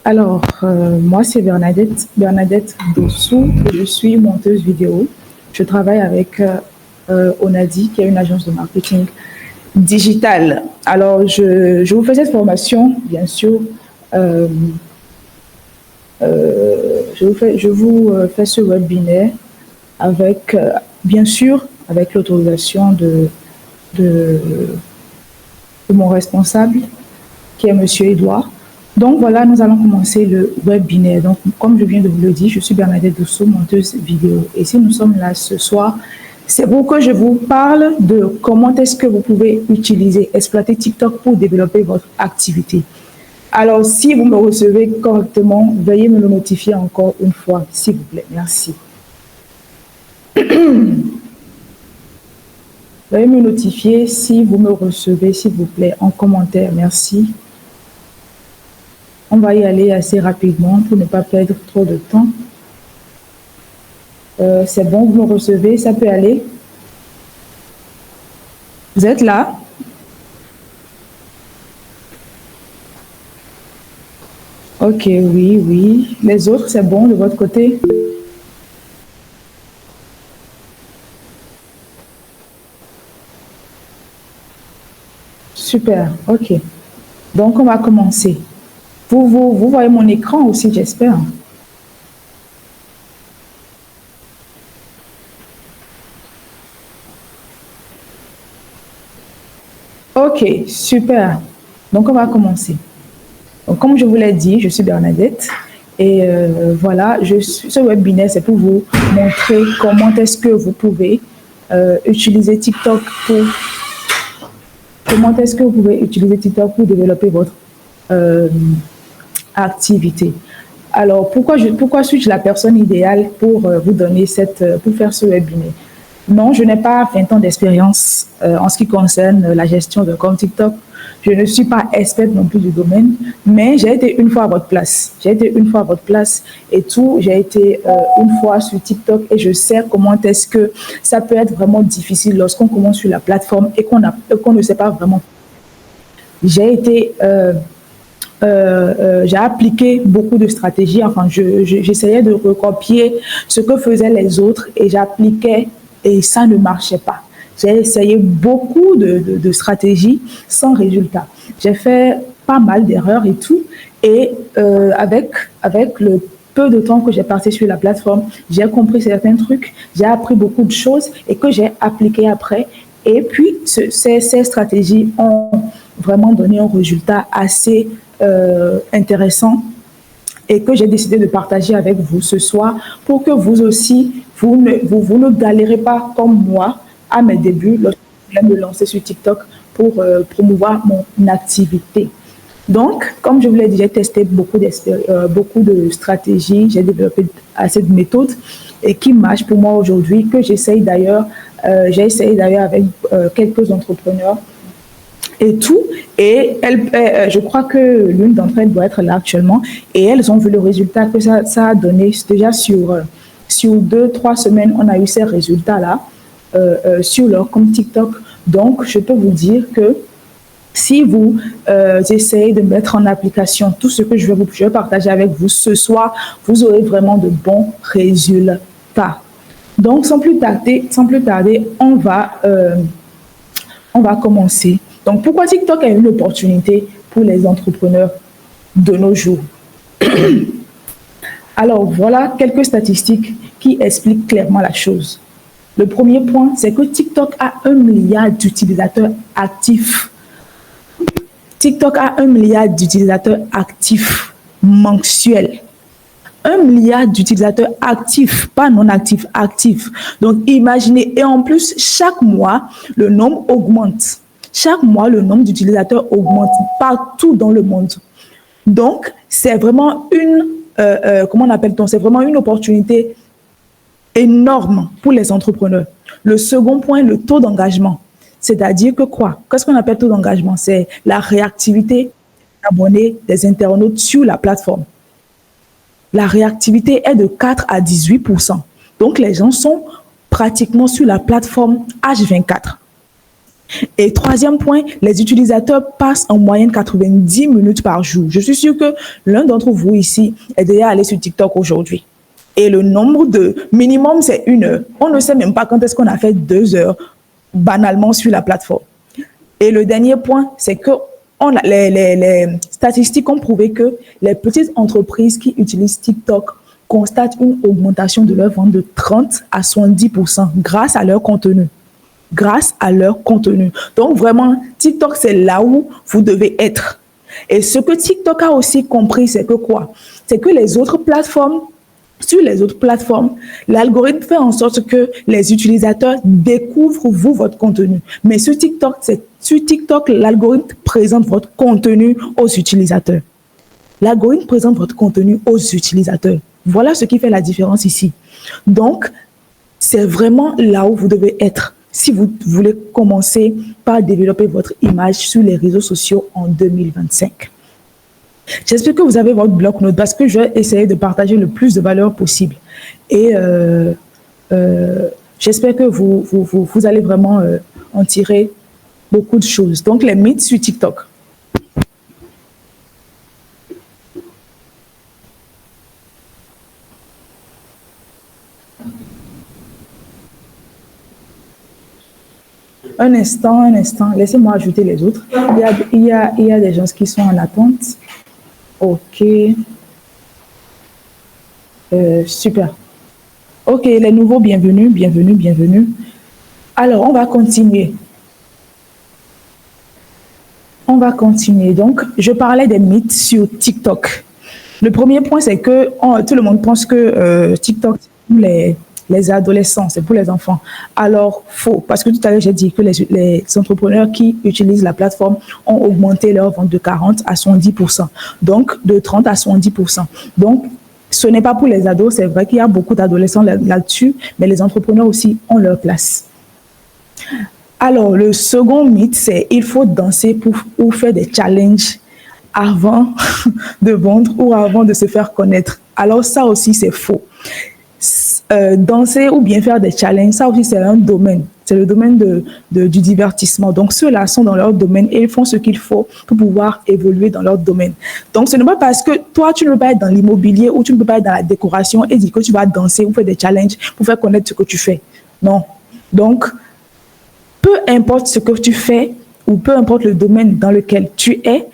Moi, c'est Bernadette Dossou. Je suis monteuse vidéo. Je travaille avec Onadi, qui est une agence de marketing digital. Je vous fais cette formation, bien sûr. euh, je vous fais ce webinaire avec, bien sûr, avec l'autorisation de, de mon responsable, qui est Monsieur Edouard. Donc voilà, nous allons commencer le webinaire. Donc, comme je viens de vous le dire, je suis Bernadette Dossou, monteuse vidéo. Et si nous sommes là ce soir, c'est pour que je vous parle de comment est-ce que vous pouvez exploiter TikTok pour développer votre activité. Alors, si vous me recevez correctement, veuillez me le notifier encore une fois, s'il vous plaît. Merci. Veuillez me notifier si vous me recevez, s'il vous plaît, en commentaire. Merci. On va y aller assez rapidement pour ne pas perdre trop de temps. C'est bon, vous me recevez, ça peut aller. Vous êtes là? Ok, oui, oui. Les autres, c'est bon de votre côté? Super, ok. Donc, on va commencer. Vous voyez mon écran aussi, j'espère. Ok, super. Donc, on va commencer. Donc, comme je vous l'ai dit, je suis Bernadette. Et voilà, ce webinaire, c'est pour vous montrer comment est-ce que vous pouvez utiliser TikTok pour développer votre activité. Alors, pourquoi suis-je la personne idéale pour vous donner pour faire ce webinaire? Non, je n'ai pas 20 ans d'expérience en ce qui concerne la gestion de compte TikTok. Je ne suis pas experte non plus du domaine, mais j'ai été une fois à votre place. J'ai été une fois à votre place et tout. J'ai été une fois sur TikTok et je sais comment est-ce que ça peut être vraiment difficile lorsqu'on commence sur la plateforme et qu'on ne sait pas vraiment. J'ai appliqué beaucoup de stratégies. Enfin, j'essayais de recopier ce que faisaient les autres et j'appliquais et ça ne marchait pas. J'ai essayé beaucoup de stratégies sans résultat. J'ai fait pas mal d'erreurs et tout. Et avec le peu de temps que j'ai passé sur la plateforme, j'ai compris certains trucs, j'ai appris beaucoup de choses et que j'ai appliqué après. Et puis, ces stratégies ont vraiment donné un résultat assez intéressant et que j'ai décidé de partager avec vous ce soir pour que vous aussi, vous ne galérez pas comme moi à mes débuts lorsque je voulais me lancer sur TikTok pour promouvoir mon activité. Donc, comme je vous l'ai dit, j'ai testé beaucoup de stratégies, j'ai développé assez de méthodes et qui marchent pour moi aujourd'hui, que j'ai essayé d'ailleurs avec quelques entrepreneurs et tout. Et je crois que l'une d'entre elles doit être là actuellement. Et elles ont vu le résultat que ça a donné. Déjà sur 2-3 semaines, on a eu ces résultats-là sur leur compte TikTok. Donc, je peux vous dire que si vous essayez de mettre en application tout ce que je vais partager avec vous ce soir, vous aurez vraiment de bons résultats. Donc, sans plus tarder, on va commencer. Donc, pourquoi TikTok est une opportunité pour les entrepreneurs de nos jours? Alors, voilà quelques statistiques qui expliquent clairement la chose. Le premier point, c'est que TikTok a 1 milliard d'utilisateurs actifs. TikTok a 1 milliard d'utilisateurs actifs mensuels. 1 milliard d'utilisateurs actifs, pas non actifs, actifs. Donc, imaginez, et en plus, chaque mois, le nombre augmente. Chaque mois, le nombre d'utilisateurs augmente partout dans le monde. Donc, c'est vraiment c'est vraiment une opportunité énorme pour les entrepreneurs. Le second point, le taux d'engagement. C'est-à-dire que quoi? Qu'est-ce qu'on appelle taux d'engagement? C'est la réactivité des abonnés, des internautes sur la plateforme. La réactivité est de 4 à 18%. Donc, les gens sont pratiquement sur la plateforme H24. Et troisième point, les utilisateurs passent en moyenne 90 minutes par jour. Je suis sûre que l'un d'entre vous ici est déjà allé sur TikTok aujourd'hui. Et le nombre de minimum, c'est 1 heure. On ne sait même pas quand est-ce qu'on a fait 2 heures banalement sur la plateforme. Et le dernier point, c'est que les statistiques ont prouvé que les petites entreprises qui utilisent TikTok constatent une augmentation de leur vente de 30 à 70% grâce à leur contenu. Grâce à leur contenu. Donc vraiment, TikTok, c'est là où vous devez être. Et ce que TikTok a aussi compris, c'est que quoi? C'est que les autres plateformes, sur les autres plateformes, l'algorithme fait en sorte que les utilisateurs découvrent votre contenu. Mais sur TikTok, l'algorithme présente votre contenu aux utilisateurs. L'algorithme présente votre contenu aux utilisateurs. Voilà ce qui fait la différence ici. Donc, c'est vraiment là où vous devez être si vous voulez commencer par développer votre image sur les réseaux sociaux en 2025. J'espère que vous avez votre bloc-notes parce que je vais essayer de partager le plus de valeur possible. Et j'espère que vous allez vraiment en tirer beaucoup de choses. Donc, les mythes sur TikTok. Un instant, laissez-moi ajouter les autres. Il y a des gens qui sont en attente. Ok. Super. Ok, les nouveaux, bienvenue. Alors, on va continuer. Donc, je parlais des mythes sur TikTok. Le premier point, c'est que tout le monde pense que TikTok, c'est les adolescents, c'est pour les enfants. Alors, faux, parce que tout à l'heure, j'ai dit que les entrepreneurs qui utilisent la plateforme ont augmenté leur vente de 40 à 70%, donc de 30 à 70%. Donc, ce n'est pas pour les ados, c'est vrai qu'il y a beaucoup d'adolescents là-dessus, mais les entrepreneurs aussi ont leur place. Alors, le second mythe, c'est il faut danser ou faire des challenges avant de vendre ou avant de se faire connaître. Alors, ça aussi, c'est faux. Danser ou bien faire des challenges, ça aussi c'est un domaine, c'est le domaine du divertissement. Donc ceux-là sont dans leur domaine et ils font ce qu'il faut pour pouvoir évoluer dans leur domaine. Donc ce n'est pas parce que toi tu ne peux pas être dans l'immobilier ou tu ne peux pas être dans la décoration et dire que tu vas danser ou faire des challenges pour faire connaître ce que tu fais. Non. Donc peu importe ce que tu fais ou peu importe le domaine dans lequel tu es,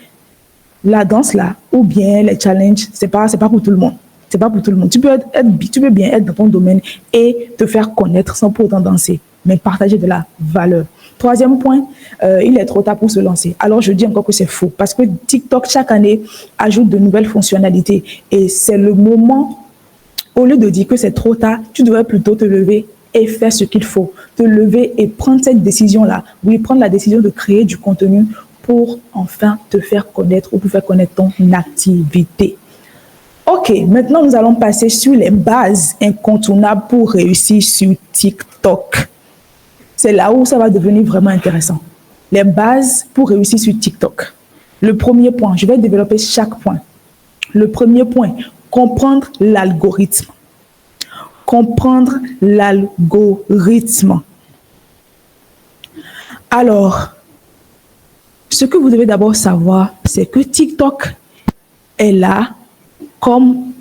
la danse là ou bien les challenges, c'est pas pour tout le monde. C'est pas pour tout le monde. Tu peux bien être dans ton domaine et te faire connaître sans pour autant danser, mais partager de la valeur. Troisième point, il est trop tard pour se lancer. Alors, je dis encore que c'est faux parce que TikTok, chaque année, ajoute de nouvelles fonctionnalités et c'est le moment, au lieu de dire que c'est trop tard, tu devrais plutôt te lever et faire ce qu'il faut. Te lever et prendre cette décision-là. Oui, prendre la décision de créer du contenu pour enfin te faire connaître ou pour faire connaître ton activité. Ok, maintenant nous allons passer sur les bases incontournables pour réussir sur TikTok. C'est là où ça va devenir vraiment intéressant. Les bases pour réussir sur TikTok. Le premier point, je vais développer chaque point. Le premier point, comprendre l'algorithme. Comprendre l'algorithme. Alors, ce que vous devez d'abord savoir, c'est que TikTok est là comme,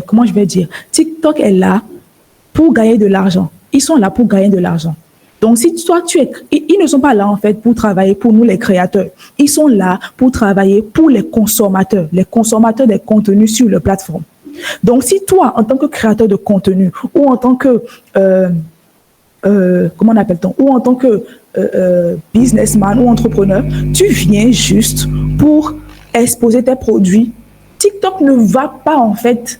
comment je vais dire, TikTok est là pour gagner de l'argent. Ils sont là pour gagner de l'argent. Donc, si toi, ils ne sont pas là, en fait, pour travailler pour nous, les créateurs. Ils sont là pour travailler pour les consommateurs des contenus sur leur plateforme. Donc, si toi, en tant que créateur de contenu ou en tant que, comment on appelle-t-on, ou en tant que businessman ou entrepreneur, tu viens juste pour exposer tes produits, TikTok ne va pas en fait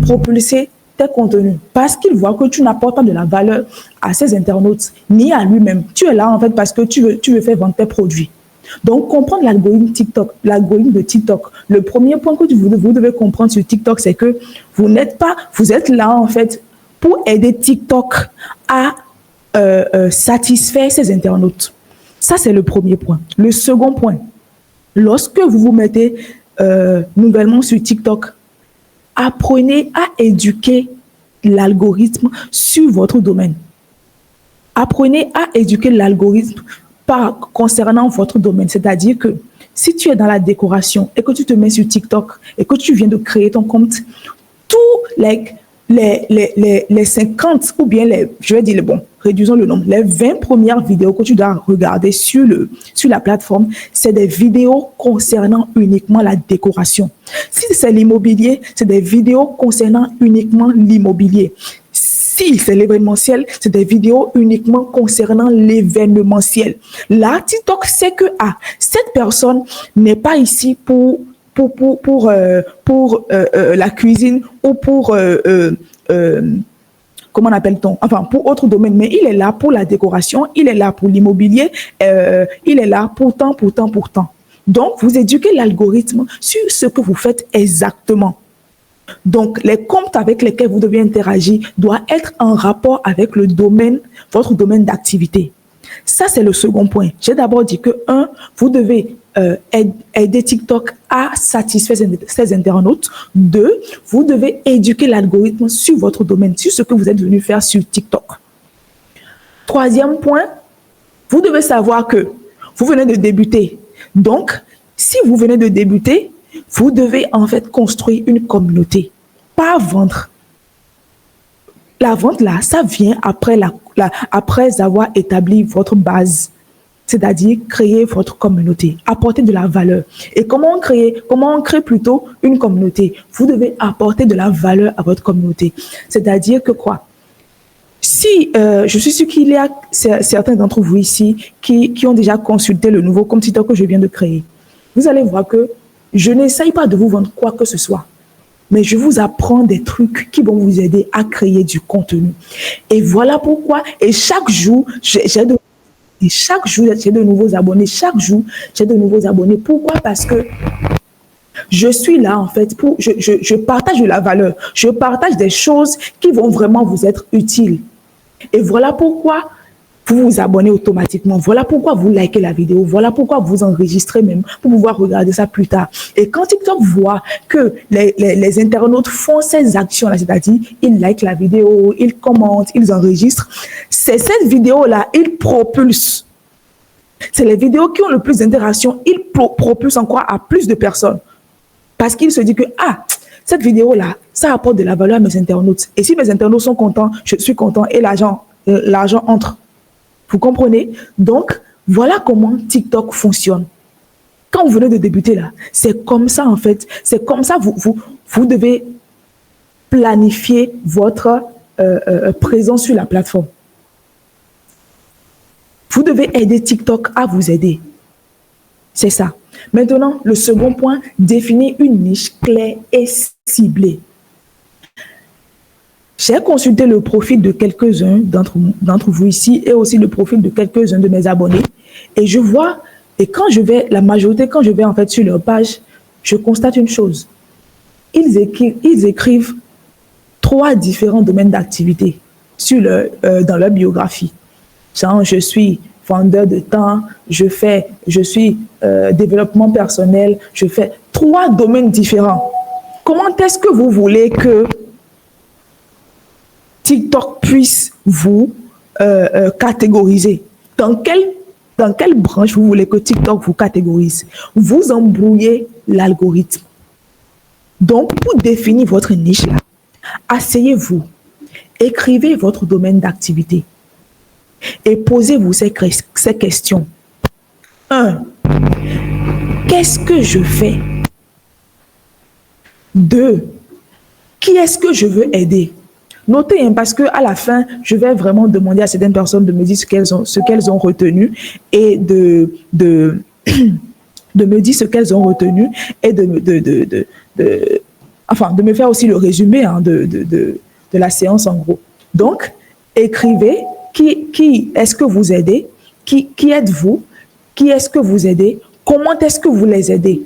propulser tes contenus parce qu'il voit que tu n'apportes pas de la valeur à ses internautes ni à lui-même. Tu es là en fait parce que tu veux faire vendre tes produits. Donc, comprendre l'algorithme de TikTok. Le premier point que vous devez comprendre sur TikTok, c'est que vous êtes là en fait pour aider TikTok à satisfaire ses internautes. Ça, c'est le premier point. Le second point, lorsque vous vous mettez nouvellement sur TikTok, apprenez à éduquer l'algorithme sur votre domaine. Apprenez à éduquer l'algorithme concernant votre domaine. C'est-à-dire que si tu es dans la décoration et que tu te mets sur TikTok et que tu viens de créer ton compte, tous les 50 ou bien je vais dire, bon, réduisons le nombre, les 20 premières vidéos que tu dois regarder sur la plateforme, c'est des vidéos concernant uniquement la décoration. Si c'est l'immobilier, c'est des vidéos concernant uniquement l'immobilier. Si c'est l'événementiel, c'est des vidéos uniquement concernant l'événementiel. Là, TikTok sait que cette personne n'est pas ici pour la cuisine ou pour comment appelle-t-on, enfin pour autre domaine, mais il est là pour la décoration, il est là pour l'immobilier, il est là pour tant. Donc, vous éduquez l'algorithme sur ce que vous faites exactement. Donc, les comptes avec lesquels vous devez interagir doivent être en rapport avec le domaine, votre domaine d'activité. Ça, c'est le second point. J'ai d'abord dit que, vous devez aider TikTok à satisfaire ses internautes. 2, vous devez éduquer l'algorithme sur votre domaine, sur ce que vous êtes venu faire sur TikTok. Troisième point, vous devez savoir que vous venez de débuter. Donc, si vous venez de débuter, vous devez en fait construire une communauté, pas vendre. La vente là, ça vient après après avoir établi votre base, c'est-à-dire créer votre communauté, apporter de la valeur. Et comment on crée plutôt une communauté? Vous devez apporter de la valeur à votre communauté. C'est-à-dire que quoi? Si je suis sûr qu'il y a certains d'entre vous ici qui ont déjà consulté le nouveau compte TikTok que je viens de créer, vous allez voir que je n'essaye pas de vous vendre quoi que ce soit, mais je vous apprends des trucs qui vont vous aider à créer du contenu. Et voilà pourquoi, et chaque jour, j'ai de nouveaux abonnés. Chaque jour, j'ai de nouveaux abonnés. Pourquoi? Parce que je suis là, en fait, je partage de la valeur. Je partage des choses qui vont vraiment vous être utiles. Et voilà pourquoi vous vous abonnez automatiquement. Voilà pourquoi vous likez la vidéo. Voilà pourquoi vous enregistrez même pour pouvoir regarder ça plus tard. Et quand TikTok voit que les internautes font ces actions-là, c'est-à-dire ils likent la vidéo, ils commentent, ils enregistrent, c'est cette vidéo-là, ils propulsent. C'est les vidéos qui ont le plus d'interaction, ils propulsent encore à plus de personnes. Parce qu'ils se disent que, cette vidéo-là, ça apporte de la valeur à mes internautes. Et si mes internautes sont contents, je suis content et l'argent entre. Vous comprenez? Donc, voilà comment TikTok fonctionne. Quand vous venez de débuter là, c'est comme ça en fait. C'est comme ça vous devez planifier votre présence sur la plateforme. Vous devez aider TikTok à vous aider. C'est ça. Maintenant, le second point, définir une niche claire et ciblée. J'ai consulté le profil de quelques-uns d'entre vous ici et aussi le profil de quelques-uns de mes abonnés. Et je vois, et quand je vais en fait sur leur page, je constate une chose. Ils écrivent 3 différents domaines d'activité dans leur biographie. Genre, je suis vendeur de temps, je suis développement personnel, je fais 3 domaines différents. Comment est-ce que vous voulez que TikTok puisse vous catégoriser? Dans quelle branche vous voulez que TikTok vous catégorise? Vous embrouillez l'algorithme. Donc, pour définir votre niche là, asseyez-vous, écrivez votre domaine d'activité et posez-vous ces questions. 1. Qu'est-ce que je fais? 2. Qui est-ce que je veux aider? Notez, parce qu'à la fin, je vais vraiment demander à certaines personnes de me dire ce qu'elles ont retenu et de me dire ce qu'elles ont retenu et de me faire aussi le résumé de la séance en gros. Donc, écrivez qui est-ce que vous aidez, qui êtes-vous, qui est-ce que vous aidez, comment est-ce que vous les aidez.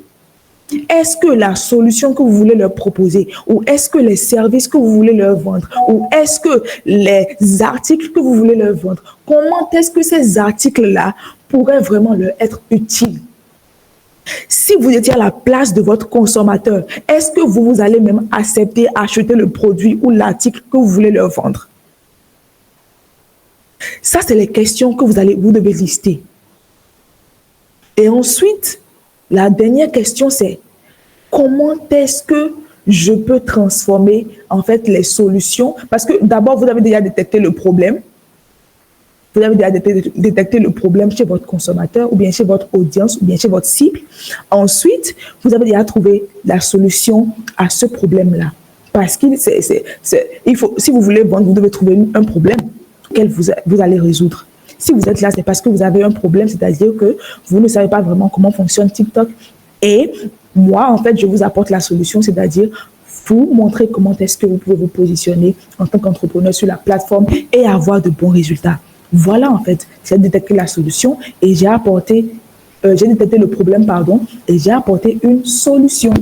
Est-ce que la solution que vous voulez leur proposer, ou est-ce que les services que vous voulez leur vendre, ou est-ce que les articles que vous voulez leur vendre, comment est-ce que ces articles-là pourraient vraiment leur être utiles? Si vous étiez à la place de votre consommateur, est-ce que vous allez même accepter, acheter le produit ou l'article que vous voulez leur vendre? Ça, c'est les questions que vous devez lister. Et ensuite, la dernière question, c'est comment est-ce que je peux transformer en fait les solutions? Parce que d'abord, vous avez déjà détecté le problème. Vous avez déjà détecté le problème chez votre consommateur ou bien chez votre audience ou bien chez votre cible. Ensuite, vous avez déjà trouvé la solution à ce problème-là. Parce qu'il faut, si vous voulez vendre, vous devez trouver un problème auquel vous allez résoudre. Si vous êtes là, c'est parce que vous avez un problème, c'est-à-dire que vous ne savez pas vraiment comment fonctionne TikTok. Et moi, en fait, je vous apporte la solution, c'est-à-dire vous montrer comment est-ce que vous pouvez vous positionner en tant qu'entrepreneur sur la plateforme et avoir de bons résultats. Voilà, en fait, j'ai détecté la solution et j'ai détecté le problème, pardon, et j'ai apporté une solution.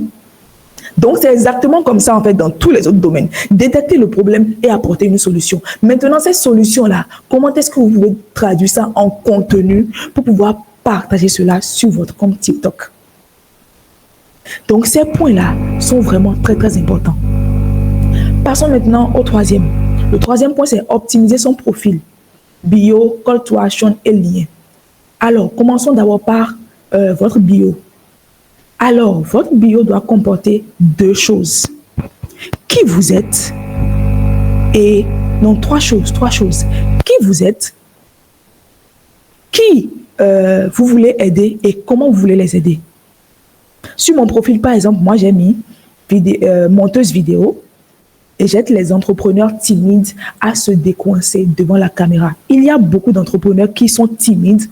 Donc, c'est exactement comme ça, en fait, dans tous les autres domaines. Détecter le problème et apporter une solution. Maintenant, cette solution-là, comment est-ce que vous pouvez traduire ça en contenu pour pouvoir partager cela sur votre compte TikTok? Donc, ces points-là sont vraiment très, très importants. Passons maintenant au troisième. Le troisième point, c'est optimiser son profil. Bio, call to action et lien. Alors, commençons d'abord par votre bio. Alors, votre bio doit comporter deux choses. Qui vous êtes et... Non, trois choses. Qui vous êtes, qui vous voulez aider et comment vous voulez les aider. Sur mon profil, par exemple, moi, j'ai mis monteuse vidéo et j'aide les entrepreneurs timides à se décoincer devant la caméra. Il y a beaucoup d'entrepreneurs qui sont timides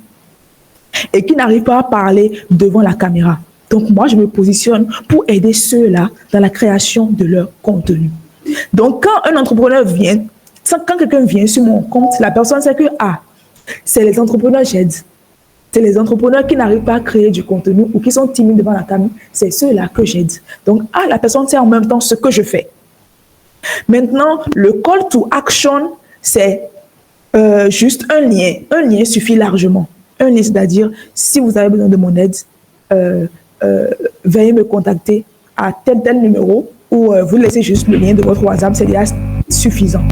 et qui n'arrivent pas à parler devant la caméra. Donc, moi, je me positionne pour aider ceux-là dans la création de leur contenu. Donc, quand un entrepreneur vient, quand quelqu'un vient sur mon compte, la personne sait que, c'est les entrepreneurs que j'aide. C'est les entrepreneurs qui n'arrivent pas à créer du contenu ou qui sont timides devant la caméra. C'est ceux-là que j'aide. Donc, la personne sait en même temps ce que je fais. Maintenant, le call to action, c'est juste un lien. Un lien suffit largement. Un lien, c'est-à-dire, si vous avez besoin de mon aide, veuillez me contacter à tel numéro ou vous laissez juste le lien de votre WhatsApp, c'est déjà suffisant.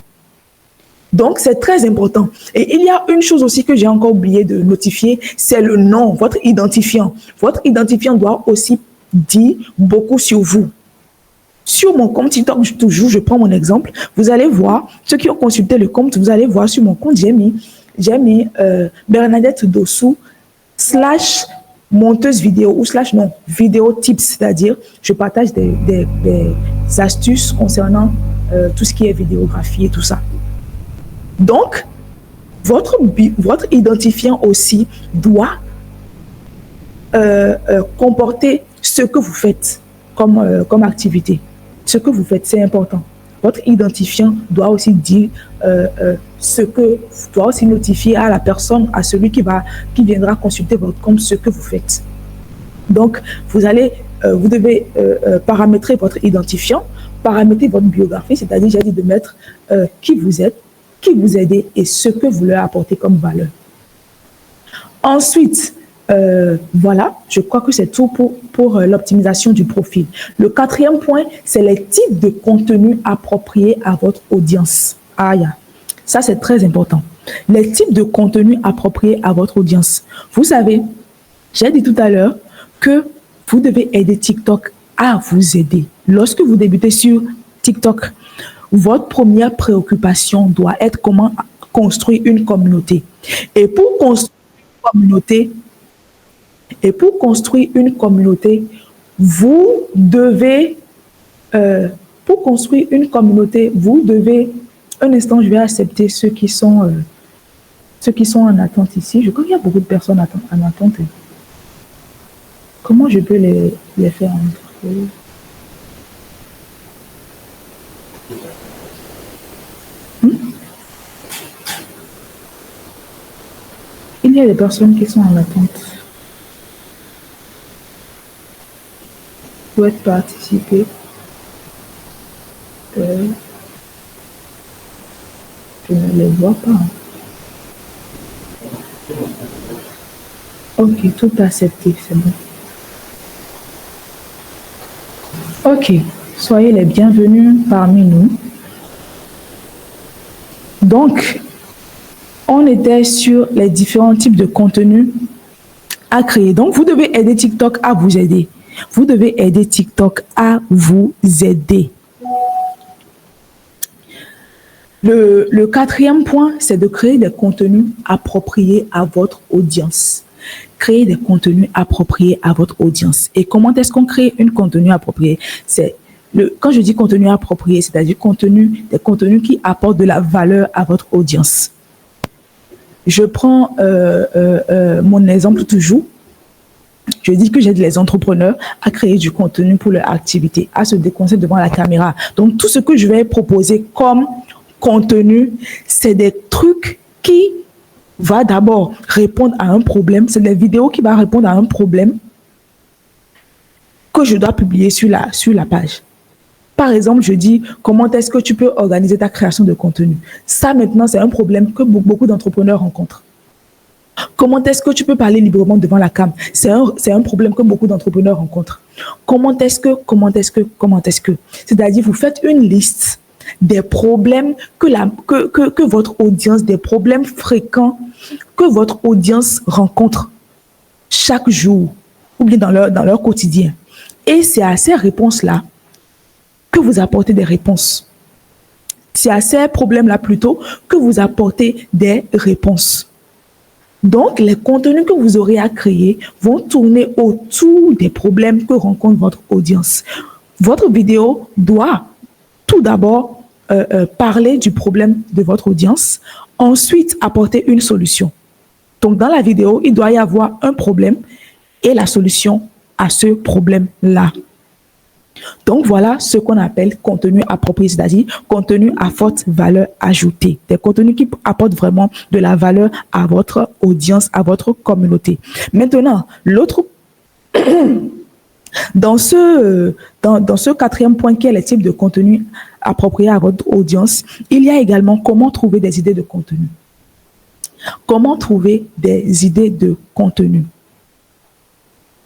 Donc, c'est très important. Et il y a une chose aussi que j'ai encore oublié de notifier, c'est le nom, votre identifiant. Votre identifiant doit aussi dire beaucoup sur vous. Sur mon compte TikTok, toujours, je prends mon exemple, vous allez voir, ceux qui ont consulté le compte, vous allez voir sur mon compte, j'ai mis Bernadette Dossou / monteuse vidéo ou / vidéo tips, c'est-à-dire je partage des astuces concernant tout ce qui est vidéographie et tout ça. Donc, votre identifiant aussi doit comporter ce que vous faites comme activité. Ce que vous faites, c'est important. Votre identifiant doit aussi dire doit aussi notifier à la personne, à celui qui viendra consulter votre compte ce que vous faites. Donc, vous devez paramétrer votre identifiant, paramétrer votre biographie, c'est-à-dire, j'ai dit de mettre qui vous êtes, qui vous aidez et ce que vous leur apportez comme valeur. Ensuite, voilà, je crois que c'est tout pour l'optimisation du profil. Le quatrième point, c'est les types de contenus appropriés à votre audience. Ça, c'est très important. Les types de contenus appropriés à votre audience. Vous savez, j'ai dit tout à l'heure que vous devez aider TikTok à vous aider. Lorsque vous débutez sur TikTok, votre première préoccupation doit être comment construire une communauté. Et pour construire une communauté, vous devez, un instant, je vais accepter ceux qui sont en attente ici. Je crois qu'il y a beaucoup de personnes en attente. Comment je peux les faire entrer? Il y a des personnes qui sont en attente. Vous pouvez participer. Je ne les vois pas. Ok, tout accepté, c'est bon. Ok, soyez les bienvenus parmi nous. Donc, on était sur les différents types de contenus à créer. Donc, vous devez aider TikTok à vous aider. Vous devez aider TikTok à vous aider. Le quatrième point, c'est de créer des contenus appropriés à votre audience. Créer des contenus appropriés à votre audience. Et comment est-ce qu'on crée un contenu approprié? Quand je dis contenu approprié, c'est-à-dire des contenus qui apportent de la valeur à votre audience. Je prends mon exemple toujours. Je dis que j'aide les entrepreneurs à créer du contenu pour leur activité, à se déconcer devant la caméra. Donc, tout ce que je vais proposer comme contenu, c'est des trucs qui vont d'abord répondre à un problème. C'est des vidéos qui vont répondre à un problème que je dois publier sur la page. Par exemple, je dis comment est-ce que tu peux organiser ta création de contenu. Ça, maintenant, c'est un problème que beaucoup d'entrepreneurs rencontrent. Comment est-ce que tu peux parler librement devant la cam? C'est un problème que beaucoup d'entrepreneurs rencontrent. Comment est-ce que? C'est-à-dire, vous faites une liste des problèmes que votre audience, des problèmes fréquents que votre audience rencontre chaque jour ou bien dans leur quotidien. Et c'est à ces réponses-là que vous apportez des réponses. C'est à ces problèmes-là plutôt que vous apportez des réponses. Donc, les contenus que vous aurez à créer vont tourner autour des problèmes que rencontre votre audience. Votre vidéo doit tout d'abord parler du problème de votre audience, ensuite apporter une solution. Donc, dans la vidéo, il doit y avoir un problème et la solution à ce problème-là. Donc, voilà ce qu'on appelle contenu approprié, c'est-à-dire contenu à forte valeur ajoutée. Des contenus qui apportent vraiment de la valeur à votre audience, à votre communauté. Maintenant, dans ce quatrième point qui est le type de contenu approprié à votre audience, il y a également comment trouver des idées de contenu. Comment trouver des idées de contenu?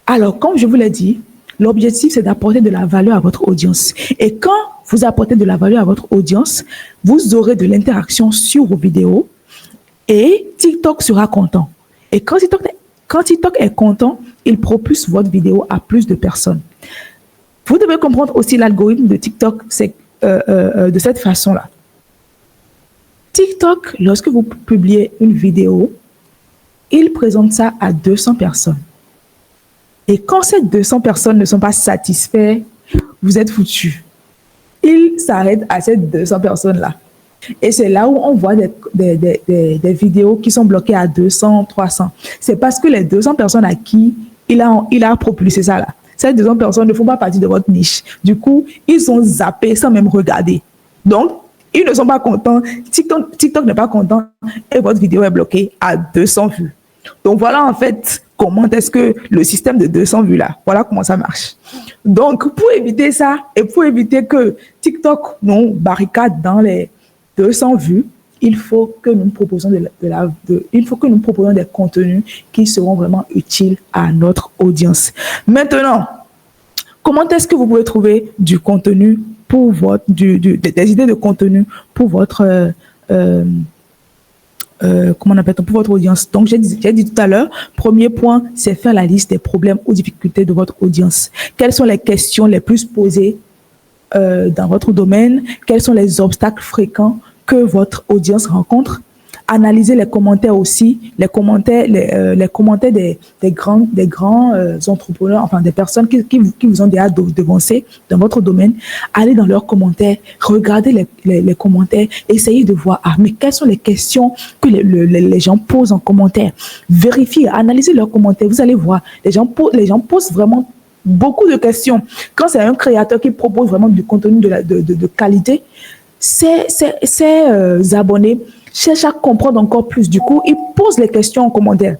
Alors, comme je vous l'ai dit, l'objectif, c'est d'apporter de la valeur à votre audience. Et quand vous apportez de la valeur à votre audience, vous aurez de l'interaction sur vos vidéos et TikTok sera content. Et quand TikTok est content, il propulse votre vidéo à plus de personnes. Vous devez comprendre aussi l'algorithme de TikTok de cette façon-là. TikTok, lorsque vous publiez une vidéo, il présente ça à 200 personnes. Et quand ces 200 personnes ne sont pas satisfaites, vous êtes foutus. Il s'arrête à ces 200 personnes-là. Et c'est là où on voit des vidéos qui sont bloquées à 200, 300. C'est parce que les 200 personnes à qui il a propulsé ça là. Ces 200 personnes ne font pas partie de votre niche. Du coup, ils sont zappés sans même regarder. Donc, ils ne sont pas contents. TikTok n'est pas content et votre vidéo est bloquée à 200 vues. Donc, voilà en fait comment est-ce que le système de 200 vues là, voilà comment ça marche. Donc, pour éviter ça et pour éviter que TikTok nous barricade dans les 200 vues, il faut que nous proposons des contenus qui seront vraiment utiles à notre audience. Maintenant, comment est-ce que vous pouvez trouver du contenu pour des idées de contenu pour votre pour votre audience. Donc, j'ai dit tout à l'heure, premier point, c'est faire la liste des problèmes ou difficultés de votre audience. Quelles sont les questions les plus posées dans votre domaine? Quels sont les obstacles fréquents que votre audience rencontre? Analysez les commentaires aussi, les commentaires des grands entrepreneurs, enfin des personnes qui vous ont déjà devancé dans votre domaine. Allez dans leurs commentaires, regardez les commentaires, essayez de voir mais quelles sont les questions que les gens posent en commentaire. Vérifiez, analysez leurs commentaires, vous allez voir, les gens posent vraiment beaucoup de questions. Quand c'est un créateur qui propose vraiment du contenu de qualité, ses abonnés cherchent à comprendre encore plus. Du coup, ils posent les questions en commentaire.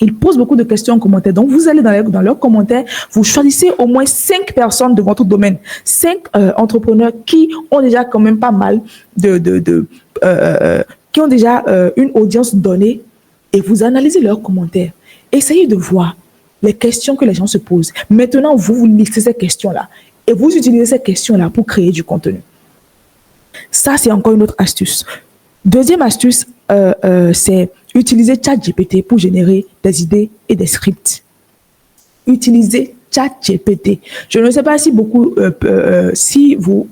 Ils posent beaucoup de questions en commentaire. Donc, vous allez dans leurs commentaires, vous choisissez au moins 5 personnes de votre domaine, 5 entrepreneurs qui ont déjà quand même pas mal qui ont déjà une audience donnée et vous analysez leurs commentaires. Essayez de voir les questions que les gens se posent. Maintenant, vous listez ces questions-là et vous utilisez ces questions-là pour créer du contenu. Ça, c'est encore une autre astuce. Deuxième astuce, c'est Utilisez ChatGPT pour générer des idées et des scripts. Utilisez ChatGPT. Je ne sais pas si si vous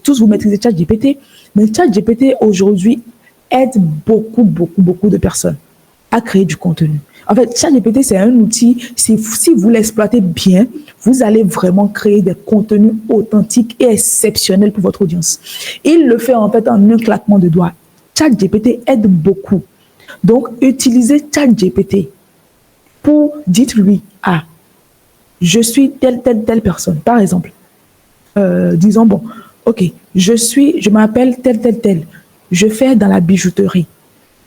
tous vous maîtrisez ChatGPT, mais ChatGPT aujourd'hui aide beaucoup de personnes à créer du contenu. En fait, ChatGPT, c'est un outil, si vous l'exploitez bien, vous allez vraiment créer des contenus authentiques et exceptionnels pour votre audience. Il le fait en fait en un claquement de doigts. ChatGPT aide beaucoup. Donc, utilisez ChatGPT dites-lui, je suis telle personne. Par exemple, disons, bon, ok, je m'appelle tel. Je fais dans la bijouterie.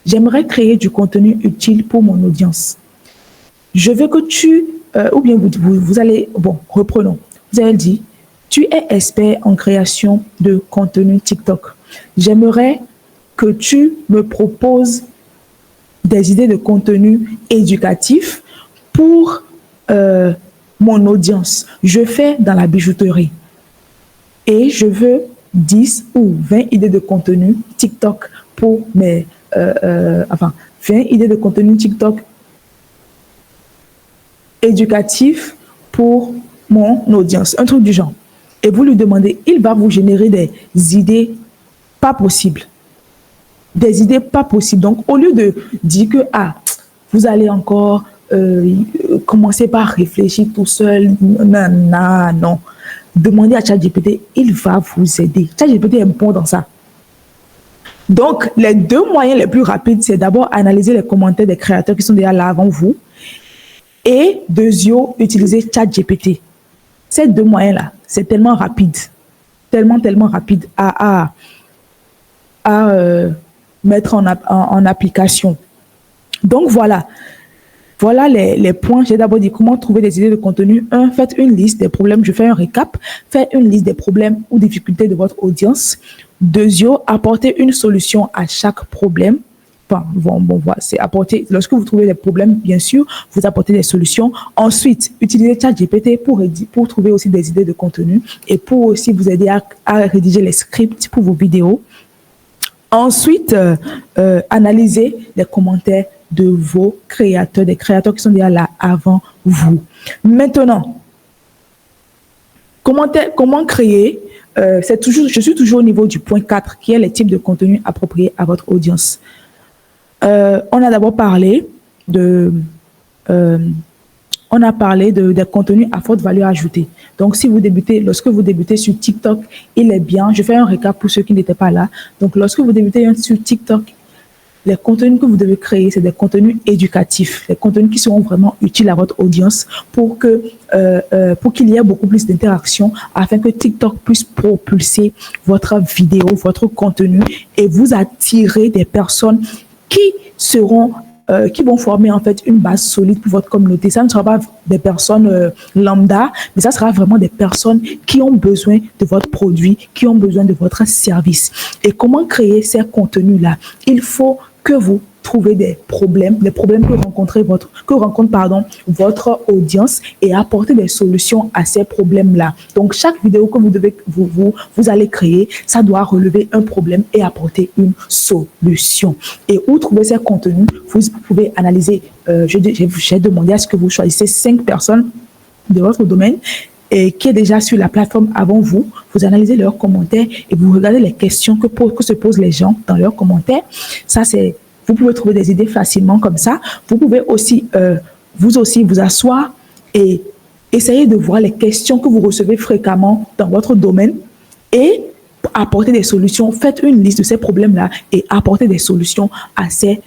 J'aimerais créer du contenu utile pour mon audience. Je veux que ou bien vous allez, bon, reprenons. Vous allez dire, tu es expert en création de contenu TikTok. J'aimerais que tu me proposes des idées de contenu éducatif pour mon audience. Je fais dans la bijouterie et je veux 10 ou 20 idées de contenu TikTok pour 20 idées de contenu TikTok éducatif pour mon audience. Un truc du genre. Et vous lui demandez, il va vous générer des idées pas possibles. Des idées pas possibles. Donc, au lieu de dire que, vous allez encore commencer par réfléchir tout seul, non. Demandez à ChatGPT, il va vous aider. ChatGPT est bon dans ça. Donc, les deux moyens les plus rapides, c'est d'abord analyser les commentaires des créateurs qui sont déjà là avant vous et deuxièmement, utiliser ChatGPT. Ces deux moyens-là, c'est tellement rapide, tellement rapide à mettre en application. Donc, voilà les points. J'ai d'abord dit comment trouver des idées de contenu. Faites une liste des problèmes. Je fais un récap. Faites une liste des problèmes ou difficultés de votre audience. Deuxièmement, apportez une solution à chaque problème. C'est apporter, lorsque vous trouvez des problèmes, bien sûr, vous apportez des solutions. Ensuite, utilisez ChatGPT pour trouver aussi des idées de contenu et pour aussi vous aider à rédiger les scripts pour vos vidéos. Ensuite, analysez les commentaires de vos créateurs, des créateurs qui sont déjà là avant vous. Maintenant, comment créer je suis toujours au niveau du point 4, qui est les types de contenu appropriés à votre audience. On a d'abord parlé des contenus à forte valeur ajoutée. Donc, lorsque vous débutez sur TikTok, il est bien. Je fais un récap pour ceux qui n'étaient pas là. Donc, lorsque vous débutez sur TikTok, les contenus que vous devez créer, c'est des contenus éducatifs, des contenus qui seront vraiment utiles à votre audience pour qu'il y ait beaucoup plus d'interactions afin que TikTok puisse propulser votre vidéo, votre contenu et vous attirer des personnes qui vont former en fait une base solide pour votre communauté. Ça ne sera pas des personnes lambda, mais ça sera vraiment des personnes qui ont besoin de votre produit, qui ont besoin de votre service. Et comment créer ces contenus-là? Il faut que vous trouvez les problèmes que rencontre votre audience et apporter des solutions à ces problèmes-là. Donc, chaque vidéo que vous allez créer, ça doit relever un problème et apporter une solution. Et où trouver ces contenus? Vous pouvez analyser, j'ai demandé à ce que vous choisissez 5 personnes de votre domaine et qui est déjà sur la plateforme avant vous. Vous analysez leurs commentaires et vous regardez les questions que se posent les gens dans leurs commentaires. Vous pouvez trouver des idées facilement comme ça. Vous pouvez aussi vous asseoir et essayer de voir les questions que vous recevez fréquemment dans votre domaine et apporter des solutions. Faites une liste de ces problèmes-là et apportez des solutions à ces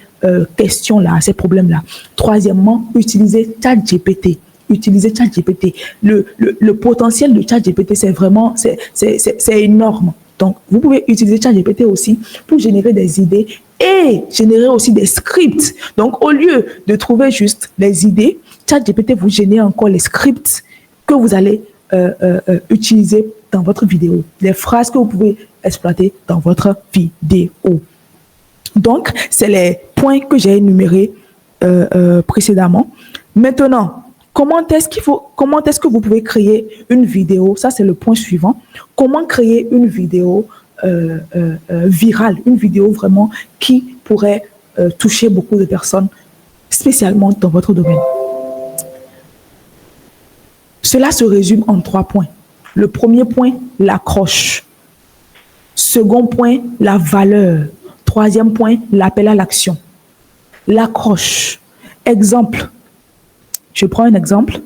questions-là, à ces problèmes-là. Troisièmement, utilisez ChatGPT. Utilisez ChatGPT. Le potentiel de ChatGPT, c'est énorme. Donc, vous pouvez utiliser ChatGPT aussi pour générer des idées et générer aussi des scripts. Donc, au lieu de trouver juste les idées, ChatGPT vous génère encore les scripts que vous allez utiliser dans votre vidéo. Les phrases que vous pouvez exploiter dans votre vidéo. Donc, c'est les points que j'ai énumérés précédemment. Maintenant, comment est-ce que vous pouvez créer une vidéo? Ça, c'est le point suivant. Comment créer une vidéo virale, une vidéo vraiment qui pourrait toucher beaucoup de personnes, spécialement dans votre domaine. Cela se résume en 3 points. Le premier point, l'accroche. Second point, la valeur. Troisième point, l'appel à l'action. L'accroche. Exemple. Je prends un exemple.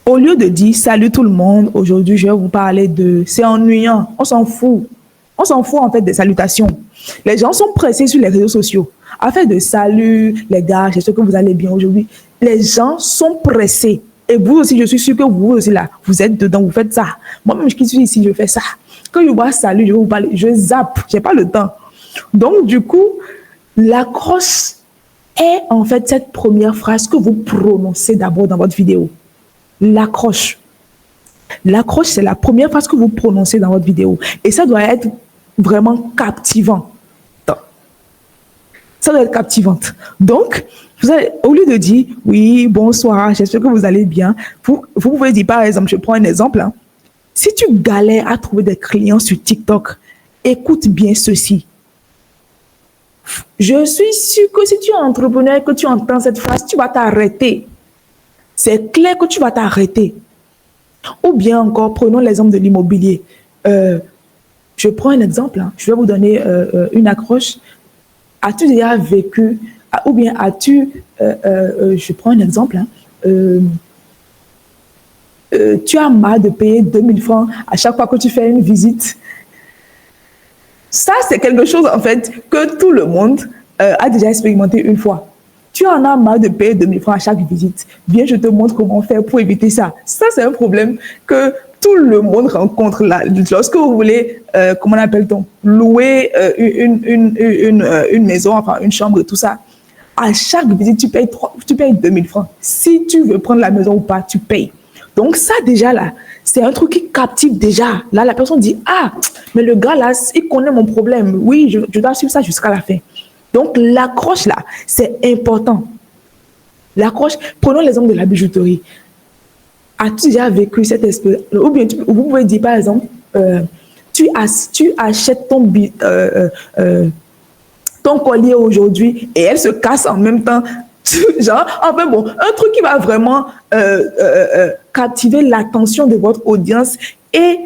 Au lieu de dire salut tout le monde, aujourd'hui je vais vous parler de... C'est ennuyant, on s'en fout. On s'en fout en fait des salutations. Les gens sont pressés sur les réseaux sociaux. Afin de salut les gars, j'espère que vous allez bien aujourd'hui. Les gens sont pressés. Et vous aussi, je suis sûr que vous aussi là, vous êtes dedans, vous faites ça. Moi-même, je suis ici, je fais ça. Quand je vois salut, je vais vous parler, je zappe, j'ai pas le temps. Donc du coup, l'accroche est en fait cette première phrase que vous prononcez d'abord dans votre vidéo. L'accroche. L'accroche, c'est la première phrase que vous prononcez dans votre vidéo. Et ça doit être vraiment captivant. Ça doit être captivante. Donc, vous allez, au lieu de dire « Oui, bonsoir, j'espère que vous allez bien », vous pouvez dire, par exemple, je prends un exemple. Hein. Si tu galères à trouver des clients sur TikTok, écoute bien ceci. Je suis sûre que si tu es entrepreneur et que tu entends cette phrase, tu vas t'arrêter. C'est clair que tu vas t'arrêter. Ou bien encore, prenons l'exemple de l'immobilier. Je prends un exemple. Hein. Je vais vous donner une accroche. As-tu déjà vécu, ou bien as-tu, je prends un exemple, hein, tu as marre de payer 2000 francs à chaque fois que tu fais une visite. Ça, c'est quelque chose, en fait, que tout le monde a déjà expérimenté une fois. Tu en as marre de payer 2000 francs à chaque visite. Viens, je te montre comment faire pour éviter ça. Ça, c'est un problème que tout le monde rencontre là. Lorsque vous voulez, comment appelle-t-on, louer une maison, enfin une chambre et tout ça, à chaque visite, tu payes 2000 francs. Si tu veux prendre la maison ou pas, tu payes. Donc ça, déjà là, c'est un truc qui captive déjà. Là, la personne dit, ah, mais le gars là, il connaît mon problème. Oui, je dois suivre ça jusqu'à la fin. Donc l'accroche là, c'est important. L'accroche, prenons l'exemple de la bijouterie. As-tu déjà vécu cette espèce, ou bien vous pouvez dire par exemple, tu achètes ton collier aujourd'hui et elle se casse en même temps. Genre, enfin bon, un truc qui va vraiment captiver l'attention de votre audience et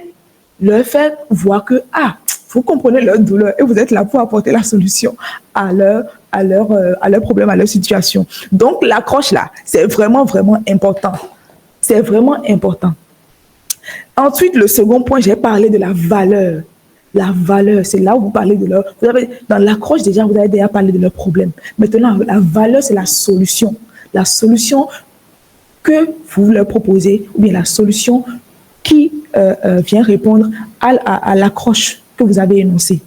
leur faire voir que, ah, vous comprenez leur douleur et vous êtes là pour apporter la solution à leur problème, à leur situation. Donc, l'accroche là, c'est vraiment, vraiment important. C'est vraiment important. Ensuite, le second point, j'ai parlé de la valeur. La valeur, c'est là où vous parlez de leur... Dans l'accroche, déjà, vous avez déjà parlé de leurs problèmes. Maintenant, la valeur, c'est la solution. La solution que vous leur proposez, ou bien la solution qui vient répondre à l'accroche que vous avez énoncée.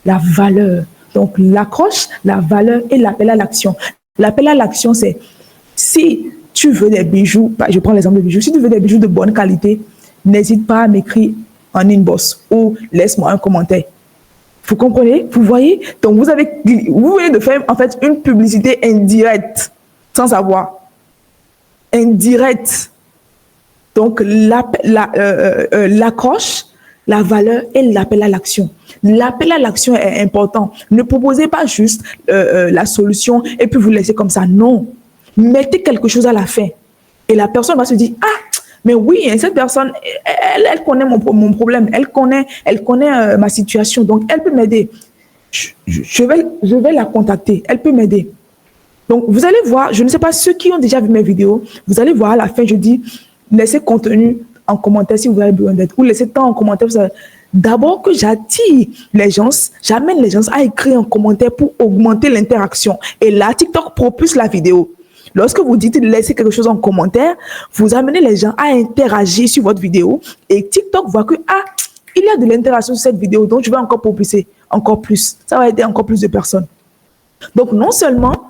La valeur. Donc, l'accroche, la valeur et l'appel à l'action. L'appel à l'action, c'est si tu veux des bijoux, je prends l'exemple de bijoux, si tu veux des bijoux de bonne qualité, n'hésite pas à m'écrire en inbox ou laisse-moi un commentaire. Vous comprenez? Vous voyez? Donc, vous venez de faire en fait une publicité indirecte, sans savoir. Indirecte. Donc, l'accroche, la valeur et l'appel à l'action. L'appel à l'action est important. Ne proposez pas juste la solution et puis vous laissez comme ça. Non. Mettez quelque chose à la fin. Et la personne va se dire, ah, mais oui, cette personne, elle connaît mon problème, elle connaît ma situation, donc elle peut m'aider. Je vais la contacter, elle peut m'aider. Donc, vous allez voir, je ne sais pas ceux qui ont déjà vu mes vidéos, vous allez voir à la fin, je dis, laissez contenu en commentaire si vous avez besoin d'aide, ou laissez temps en commentaire. D'abord que j'attire les gens, j'amène les gens à écrire en commentaire pour augmenter l'interaction. Et là, TikTok propulse la vidéo. Lorsque vous dites laissez quelque chose en commentaire, vous amenez les gens à interagir sur votre vidéo et TikTok voit que, ah, il y a de l'interaction sur cette vidéo, donc je vais encore propulser encore plus. Ça va aider encore plus de personnes. Donc, non seulement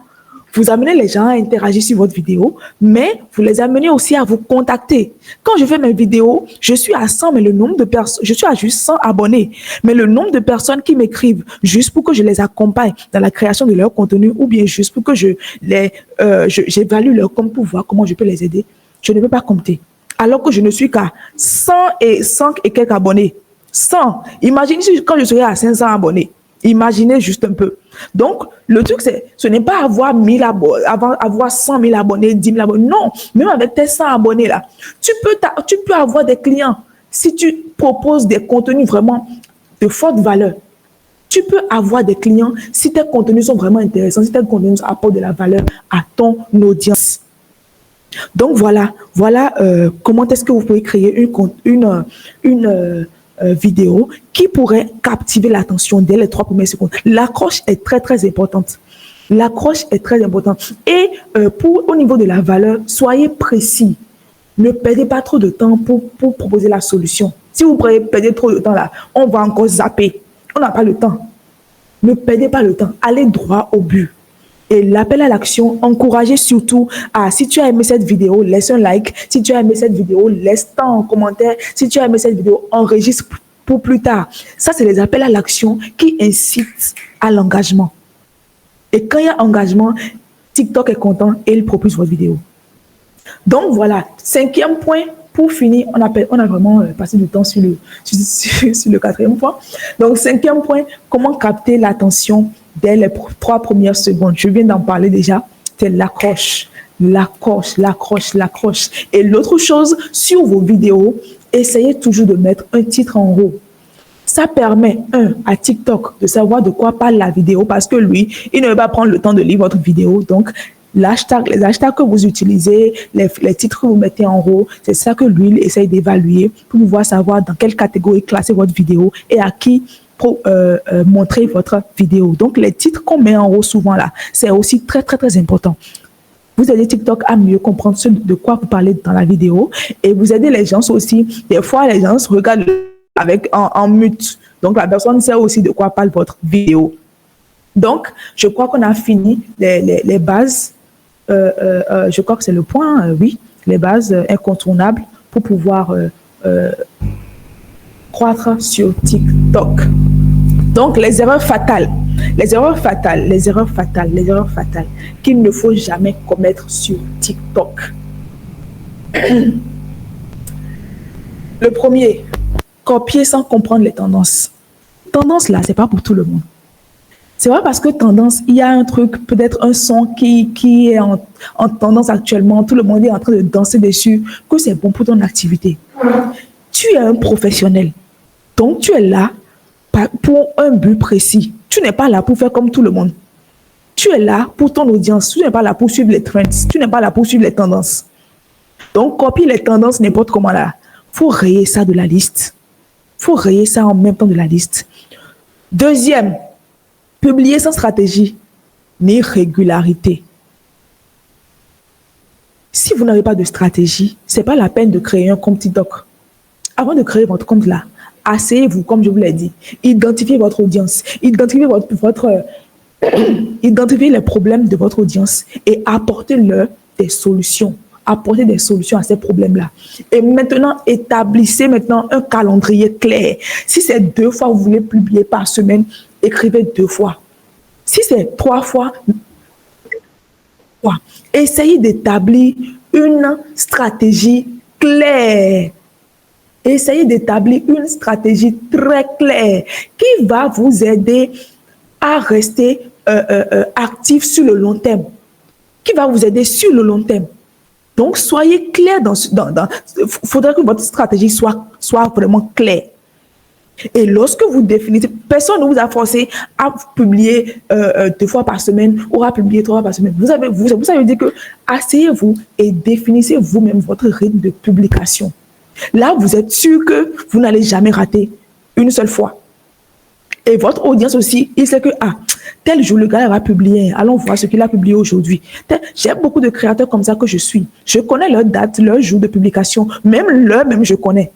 vous amenez les gens à interagir sur votre vidéo, mais vous les amenez aussi à vous contacter. Quand je fais mes vidéos, je suis à 100, mais le nombre de personnes, je suis à juste 100 abonnés. Mais le nombre de personnes qui m'écrivent juste pour que je les accompagne dans la création de leur contenu ou bien juste pour que j'évalue leur compte pour voir comment je peux les aider, je ne peux pas compter. Alors que je ne suis qu'à 100 et quelques abonnés. 100. Imaginez quand je serai à 500 abonnés. Imaginez juste un peu. Donc, le truc, ce n'est pas avoir 1000 abonnés, avoir 100 000 abonnés, 10 000 abonnés. Non, même avec tes 100 abonnés là, tu peux avoir des clients si tu proposes des contenus vraiment de forte valeur. Tu peux avoir des clients si tes contenus sont vraiment intéressants, si tes contenus apportent de la valeur à ton audience. Donc voilà comment est-ce que vous pouvez créer une vidéo qui pourrait captiver l'attention dès les 3 premières secondes. L'accroche est très très importante. L'accroche est très importante. Et au niveau de la valeur, soyez précis. Ne perdez pas trop de temps pour proposer la solution. Si vous perdez trop de temps là, on va encore zapper. On n'a pas le temps. Ne perdez pas le temps. Allez droit au but. Et l'appel à l'action, encouragez surtout si tu as aimé cette vidéo, laisse un like. Si tu as aimé cette vidéo, laisse-toi en commentaire. Si tu as aimé cette vidéo, enregistre pour plus tard. Ça, c'est les appels à l'action qui incitent à l'engagement. Et quand il y a engagement, TikTok est content et il propose votre vidéo. Donc voilà, 5e point, pour finir, on a vraiment passé du temps sur le 4e point. Donc 5e point, comment capter l'attention dès les 3 premières secondes. Je viens d'en parler déjà, c'est l'accroche. Et l'autre chose, sur vos vidéos, essayez toujours de mettre un titre en haut. Ça permet, à TikTok de savoir de quoi parle la vidéo parce que lui, il ne va pas prendre le temps de lire votre vidéo. Donc, les hashtags que vous utilisez, les titres que vous mettez en haut, c'est ça que lui, il essaye d'évaluer pour pouvoir savoir dans quelle catégorie classer votre vidéo et à qui montrer votre vidéo. Donc, les titres qu'on met en haut souvent là, c'est aussi très, très, très important. Vous aidez TikTok à mieux comprendre ce de quoi vous parlez dans la vidéo et vous aidez les gens aussi. Des fois, les gens se regardent en mute. Donc, la personne sait aussi de quoi parle votre vidéo. Donc, je crois qu'on a fini les bases. Je crois que c'est le point, oui, les bases incontournables pour pouvoir croître sur TikTok. Donc, les erreurs fatales qu'il ne faut jamais commettre sur TikTok. Le premier, copier sans comprendre les tendances. Tendance là, c'est pas pour tout le monde. C'est vrai parce que tendance, il y a un truc, peut-être un son qui est en tendance actuellement, tout le monde est en train de danser dessus, que c'est bon pour ton activité. Tu es un professionnel, donc tu es là pour un but précis. Tu n'es pas là pour faire comme tout le monde. Tu es là pour ton audience, tu n'es pas là pour suivre les trends, tu n'es pas là pour suivre les tendances. Donc, copie les tendances n'importe comment là. Il faut rayer ça de la liste. Il faut rayer ça en même temps de la liste. Deuxième, publier sans stratégie ni régularité. Si vous n'avez pas de stratégie, ce n'est pas la peine de créer un compte TikTok. Avant de créer votre compte là, asseyez-vous, comme je vous l'ai dit. Identifiez votre audience. Identifiez les problèmes de votre audience et apportez-leur des solutions. Apporter des solutions à ces problèmes-là. Et maintenant, établissez un calendrier clair. Si c'est 2 fois, vous voulez publier par semaine, écrivez 2 fois. Si c'est 3 fois, essayez d'établir une stratégie claire. Essayez d'établir une stratégie très claire qui va vous aider à rester actif sur le long terme. Qui va vous aider sur le long terme. Donc, soyez clair il faudrait que votre stratégie soit vraiment claire. Et lorsque vous définissez, personne ne vous a forcé à publier 2 fois par semaine ou à publier 3 fois par semaine. Vous avez dit que asseyez-vous et définissez vous-même votre rythme de publication. Là, vous êtes sûr que vous n'allez jamais rater une seule fois. Et votre audience aussi, il sait que, tel jour, le gars va publier. Allons voir ce qu'il a publié aujourd'hui. J'ai beaucoup de créateurs comme ça que je suis. Je connais leur date, leur jour de publication. Même l'heure, je connais.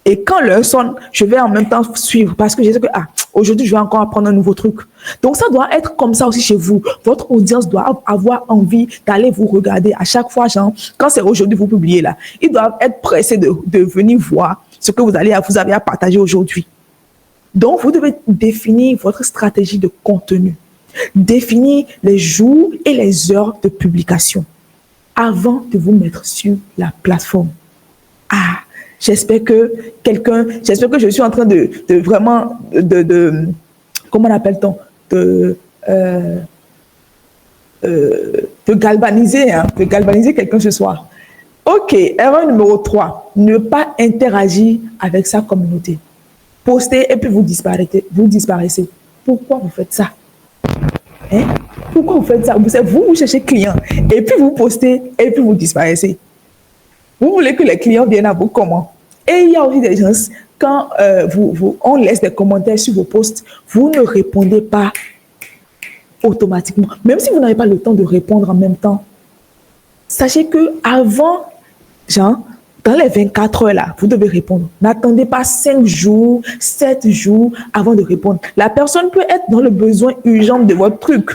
Et quand l'heure sonne, je vais en même temps suivre parce que je sais que, aujourd'hui, je vais encore apprendre un nouveau truc. Donc, ça doit être comme ça aussi chez vous. Votre audience doit avoir envie d'aller vous regarder à chaque fois, genre, quand c'est aujourd'hui, vous publiez là. Ils doivent être pressés de venir voir ce que vous avez à partager aujourd'hui. Donc, vous devez définir votre stratégie de contenu. Définir les jours et les heures de publication avant de vous mettre sur la plateforme. J'espère que je suis en train de vraiment, comment appelle-t-on, te galvaniser, te galvaniser quelqu'un ce soir. Ok, erreur numéro 3, ne pas interagir avec sa communauté. Postez et puis vous disparaissez. Pourquoi vous faites ça? Hein? Pourquoi vous faites ça? Vous cherchez client et puis vous postez et puis vous disparaissez. Vous voulez que les clients viennent à vous comment? Et il y a aussi des gens, quand on laisse des commentaires sur vos posts, vous ne répondez pas automatiquement. Même si vous n'avez pas le temps de répondre en même temps, sachez que avant, genre, dans les 24 heures là, vous devez répondre. N'attendez pas 5 jours, 7 jours avant de répondre. La personne peut être dans le besoin urgent de votre truc,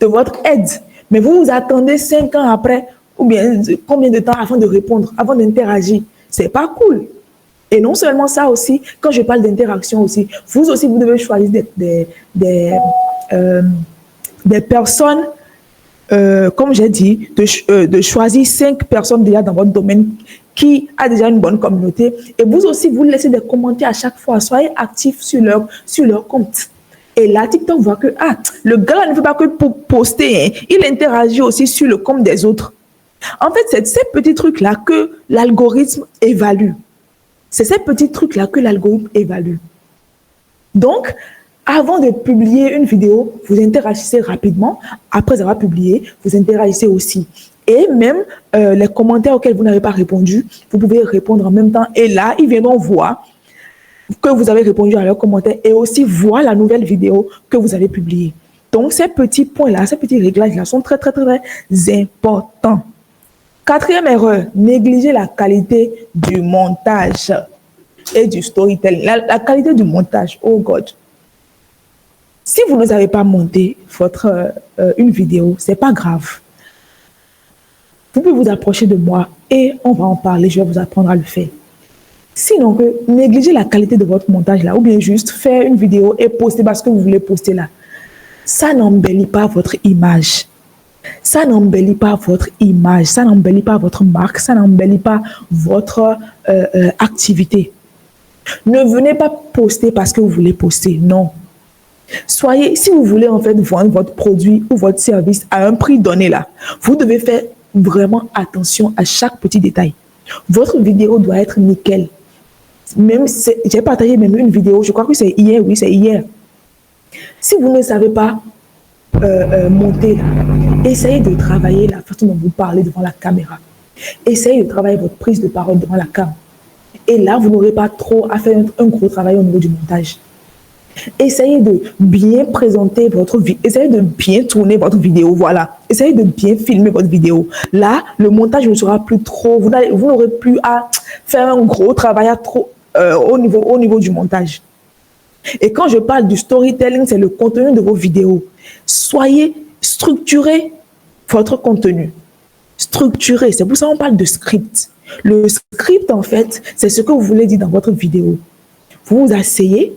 de votre aide, mais vous attendez 5 ans après, ou bien combien de temps avant de répondre, avant d'interagir. C'est pas cool. Et non seulement ça aussi, quand je parle d'interaction aussi, vous devez choisir des personnes, comme j'ai dit, de choisir 5 personnes déjà dans votre domaine qui a déjà une bonne communauté. Et vous aussi, vous laissez des commentaires à chaque fois. Soyez actifs sur leur compte. Et là, TikTok voit que le gars ne fait pas que pour poster, hein, il interagit aussi sur le compte des autres. En fait, c'est ces petits trucs-là que l'algorithme évalue. C'est ces petits trucs-là que l'algorithme évalue. Donc, avant de publier une vidéo, vous interagissez rapidement. Après avoir publié, vous interagissez aussi. Et même les commentaires auxquels vous n'avez pas répondu, vous pouvez répondre en même temps. Et là, ils viendront voir que vous avez répondu à leurs commentaires et aussi voir la nouvelle vidéo que vous avez publiée. Donc, ces petits points-là, ces petits réglages-là sont très, très, très, très importants. 4e erreur, négliger la qualité du montage et du storytelling. La qualité du montage, oh God. Si vous ne savez pas monter une vidéo, c'est pas grave. Vous pouvez vous approcher de moi et on va en parler, je vais vous apprendre à le faire. Sinon, négligez la qualité de votre montage là, ou bien juste faire une vidéo et poster parce que vous voulez poster là. Ça n'embellit pas votre image. Ça n'embellit pas votre image, ça n'embellit pas votre marque, ça n'embellit pas votre activité. Ne venez pas poster parce que vous voulez poster, non. Si vous voulez en fait vendre votre produit ou votre service à un prix donné là, vous devez faire vraiment attention à chaque petit détail. Votre vidéo doit être nickel. J'ai partagé même une vidéo, je crois que c'est hier, oui, c'est hier. Si vous ne savez pas monter là, essayez de travailler la façon dont vous parlez devant la caméra. Essayez de travailler votre prise de parole devant la caméra. Et là, vous n'aurez pas trop à faire un gros travail au niveau du montage. Essayez de bien présenter votre vidéo. Essayez de bien tourner votre vidéo. Voilà. Essayez de bien filmer votre vidéo. Là, le montage ne sera plus trop. Vous n'aurez plus à faire un gros travail au niveau du montage. Et quand je parle du storytelling, c'est le contenu de vos vidéos. Soyez structurez votre contenu. Structuré. C'est pour ça qu'on parle de script. Le script, en fait, c'est ce que vous voulez dire dans votre vidéo. Vous vous asseyez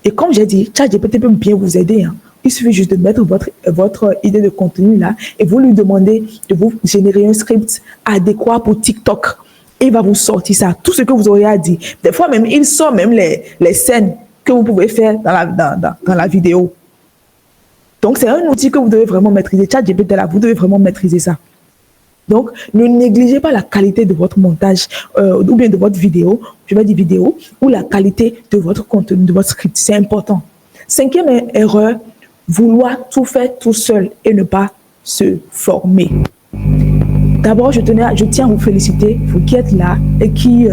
et comme j'ai dit, ChatGPT peut bien vous aider. Hein. Il suffit juste de mettre votre idée de contenu là et vous lui demandez de vous générer un script adéquat pour TikTok. Et il va vous sortir ça, tout ce que vous aurez à dire. Des fois même, il sort même les scènes que vous pouvez faire dans la vidéo. Donc, c'est un outil que vous devez vraiment maîtriser. ChatGPT là, vous devez vraiment maîtriser ça. Donc, ne négligez pas la qualité de votre montage ou bien de votre vidéo, je vais dire vidéo, ou la qualité de votre contenu, de votre script. C'est important. 5e erreur, vouloir tout faire tout seul et ne pas se former. D'abord, je tiens à vous féliciter, vous qui êtes là et qui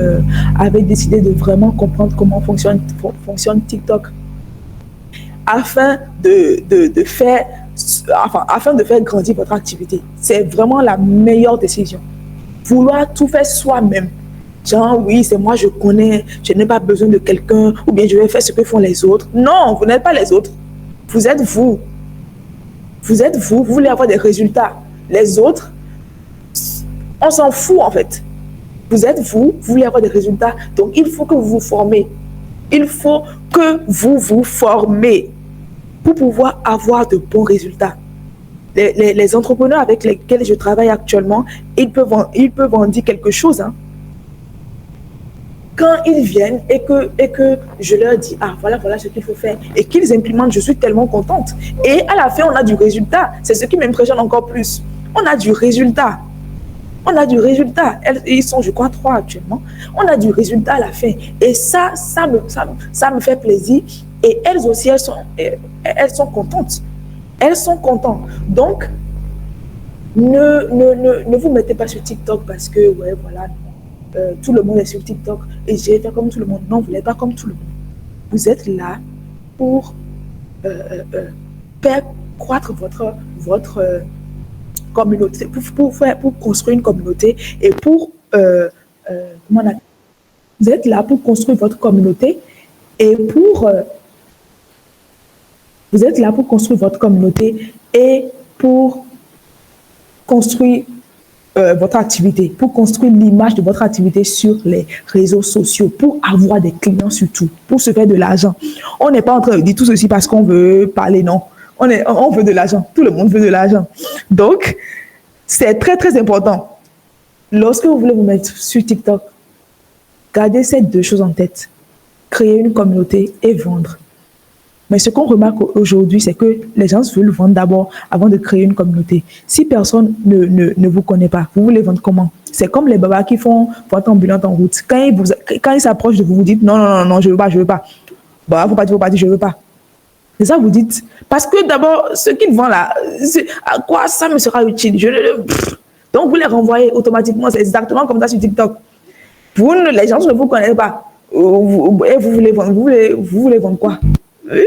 avez décidé de vraiment comprendre comment fonctionne TikTok afin de faire grandir votre activité. C'est vraiment la meilleure décision. Vouloir tout faire soi-même. Genre, oui, c'est moi, je connais, je n'ai pas besoin de quelqu'un, ou bien je vais faire ce que font les autres. Non, vous n'êtes pas les autres. Vous êtes vous. Vous êtes vous, vous voulez avoir des résultats. Les autres, on s'en fout en fait. Vous êtes vous, vous voulez avoir des résultats. Donc, il faut que vous vous formez. Il faut que vous vous formez pour pouvoir avoir de bons résultats. Les entrepreneurs avec lesquels je travaille actuellement, ils peuvent en dire quelque chose. Hein. quand ils viennent et que je leur dis, ah, voilà ce qu'il faut faire, et qu'ils implémentent, je suis tellement contente. Et à la fin, on a du résultat. C'est ce qui m'impressionne encore plus. On a du résultat. On a du résultat. Ils sont, je crois, 3 actuellement. On a du résultat à la fin. Et ça me fait plaisir. Et elles aussi, elles sont contentes. Elles sont contentes. Donc, ne vous mettez pas sur TikTok parce que, ouais, voilà, tout le monde est sur TikTok et j'ai fait comme tout le monde. Non, vous n'êtes pas comme tout le monde. Vous êtes là pour faire croître votre communauté, pour construire une communauté et pour vous êtes là pour construire votre communauté et vous êtes là pour construire votre communauté et pour construire votre activité, pour construire l'image de votre activité sur les réseaux sociaux, pour avoir des clients surtout, pour se faire de l'argent. On n'est pas en train de dire tout ceci parce qu'on veut parler, non. On veut de l'argent. Tout le monde veut de l'argent. Donc, c'est très, très important. Lorsque vous voulez vous mettre sur TikTok, gardez ces 2 choses en tête. Créer une communauté et vendre. Mais ce qu'on remarque aujourd'hui, c'est que les gens veulent vendre d'abord avant de créer une communauté. Si personne ne vous connaît pas, vous voulez vendre comment? C'est comme les babas qui font vente ambulante en route. Quand ils s'approchent de vous, vous dites non, je veux pas. Bah, vous partir, je veux pas. C'est ça, vous dites. Parce que d'abord, ce qu'ils vendent là, à quoi ça me sera utile? Donc, vous les renvoyez automatiquement. C'est exactement comme ça sur TikTok. Les gens ne vous connaissent pas. Et vous voulez vendre. Vous voulez vendre quoi?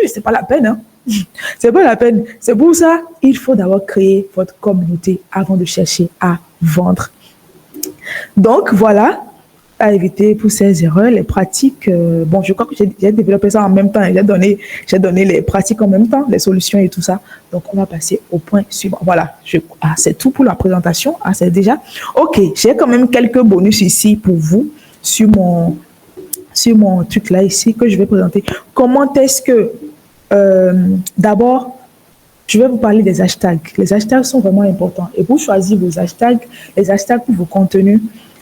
C'est pas la peine. Hein? C'est pas la peine. C'est pour ça il faut d'abord créer votre communauté avant de chercher à vendre. Donc, voilà. À éviter pour ces erreurs, les pratiques. Bon, je crois que j'ai développé ça en même temps. J'ai donné les pratiques en même temps, les solutions et tout ça. Donc, on va passer au point suivant. Voilà, c'est tout pour la présentation. Ah, c'est déjà. OK, j'ai quand même quelques bonus ici pour vous sur mon truc là ici que je vais présenter. Comment est-ce que, d'abord, je vais vous parler des hashtags. Les hashtags sont vraiment importants. Et pour choisir vos hashtags, les hashtags pour vos contenus,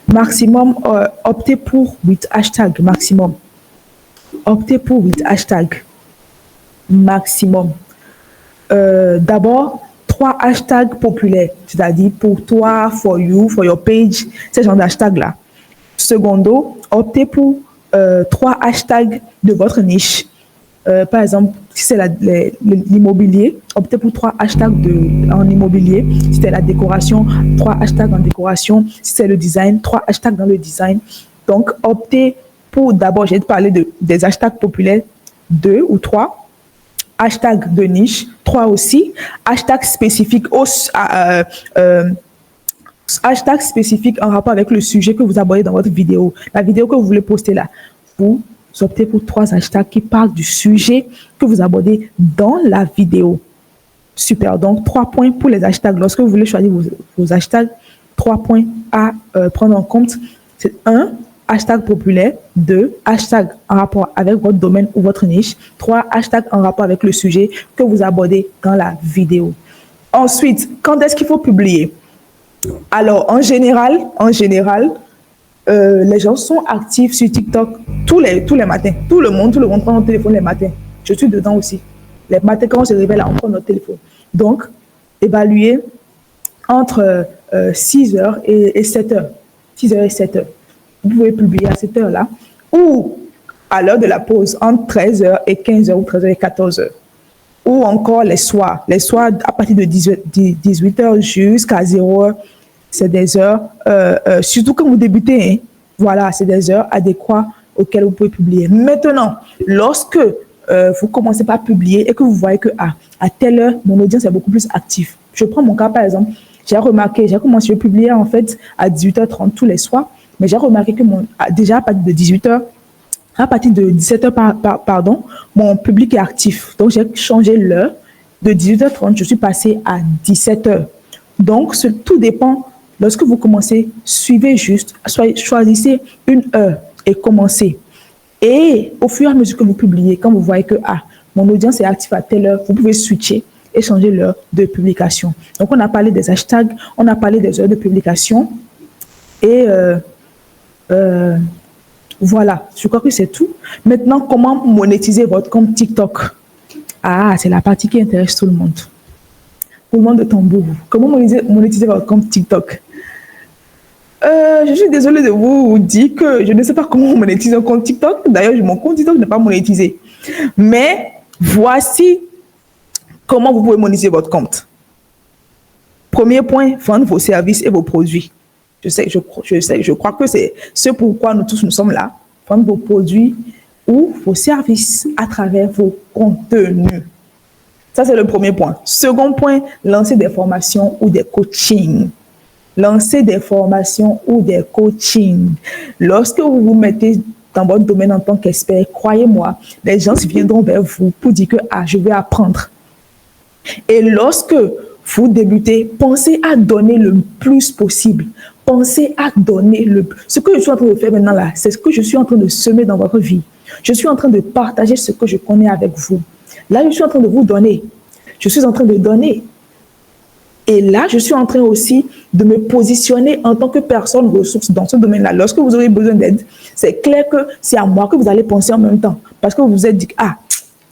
maximum, optez pour 8 hashtags maximum. Optez pour 8 hashtags maximum. D'abord, 3 hashtags populaires, c'est-à-dire pour toi, for you, for your page, ces genre d'hashtags-là. Secondo, optez pour 3 hashtags de votre niche. Par exemple, si c'est l'immobilier, optez pour 3 hashtags en immobilier. Si c'est la décoration, 3 hashtags en décoration. Si c'est le design, 3 hashtags dans le design. Donc, optez pour, d'abord, j'ai parlé des hashtags populaires, 2 ou 3. Hashtags de niche, 3 aussi. Hashtags spécifiques, hashtags spécifiques en rapport avec le sujet que vous abordez dans votre vidéo. La vidéo que vous voulez poster là. Vous optez pour 3 hashtags qui parlent du sujet que vous abordez dans la vidéo. Super. Donc, 3 points pour les hashtags. Lorsque vous voulez choisir vos hashtags, 3 points à prendre en compte. C'est 1, hashtag populaire. 2, hashtag en rapport avec votre domaine ou votre niche. 3, hashtag en rapport avec le sujet que vous abordez dans la vidéo. Ensuite, quand est-ce qu'il faut publier? Alors, en général, les gens sont actifs sur TikTok tous les matins. Tout le monde prend son téléphone les matins. Je suis dedans aussi. Les matins, quand on se réveille, là, on prend notre téléphone. Donc, évaluez entre 6h et 7h. 6h et 7h. Vous pouvez publier à cette heure-là. Ou à l'heure de la pause, entre 13h et 15h ou 13h et 14h. Ou encore les soirs. Les soirs, à partir de 18h jusqu'à 0h, c'est des heures, surtout quand vous débutez, hein, voilà, c'est des heures adéquates auxquelles vous pouvez publier. Maintenant, lorsque vous commencez par publier et que vous voyez que à telle heure, mon audience est beaucoup plus active. Je prends mon cas par exemple, j'ai commencé à publier en fait à 18h30 tous les soirs, mais j'ai remarqué que déjà à partir de 18h, à partir de 17h, pardon, mon public est actif. Donc, j'ai changé l'heure. De 18h30, je suis passée à 17h. Donc, tout dépend. Lorsque vous commencez, suivez juste, choisissez une heure et commencez. Et au fur et à mesure que vous publiez, quand vous voyez que mon audience est active à telle heure, vous pouvez switcher et changer l'heure de publication. Donc, on a parlé des hashtags, on a parlé des heures de publication et Voilà, je crois que c'est tout. Maintenant, comment monétiser votre compte TikTok? Ah, c'est la partie qui intéresse tout le monde. Roulement de tambour. Comment monétiser votre compte TikTok? Je suis désolée de vous dire que je ne sais pas comment on monétise un compte TikTok. D'ailleurs, mon compte TikTok n'est pas monétisé. Mais voici comment vous pouvez monétiser votre compte. Premier point, vendre vos services et vos produits. Je crois que c'est ce pourquoi nous tous nous sommes là. Vendre vos produits ou vos services à travers vos contenus. Ça, c'est le premier point. Second point, lancer des formations ou des coachings. Lancer des formations ou des coachings. Lorsque vous vous mettez dans votre domaine en tant qu'expert, croyez-moi, les gens viendront vers vous pour dire que je vais apprendre. Et lorsque vous débutez, pensez à donner le plus possible. Pensez à donner ce que je suis en train de faire maintenant là, c'est ce que je suis en train de semer dans votre vie. Je suis en train de partager ce que je connais avec vous. Là, je suis en train de vous donner. Je suis en train de donner. Et là, je suis en train aussi de me positionner en tant que personne ressource dans ce domaine-là. Lorsque vous aurez besoin d'aide, c'est clair que c'est à moi que vous allez penser en même temps. Parce que vous vous êtes dit,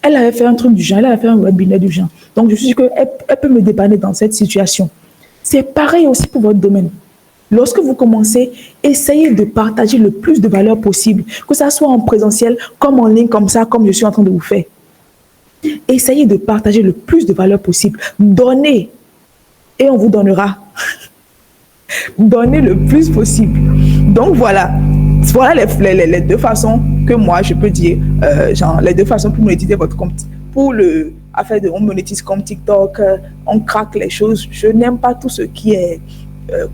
elle avait fait un truc du genre, elle avait fait un webinaire du genre. Donc, je suis sûre qu'elle peut me dépanner dans cette situation. C'est pareil aussi pour votre domaine. Lorsque vous commencez, essayez de partager le plus de valeur possible, que ça soit en présentiel, comme en ligne, comme ça, comme je suis en train de vous faire. Essayez de partager le plus de valeur possible. Donnez et on vous donnera. Donnez le plus possible. Donc voilà les deux façons que moi je peux dire, les deux façons pour monétiser votre compte. Pour on monétise comme TikTok, on craque les choses. Je n'aime pas tout ce qui est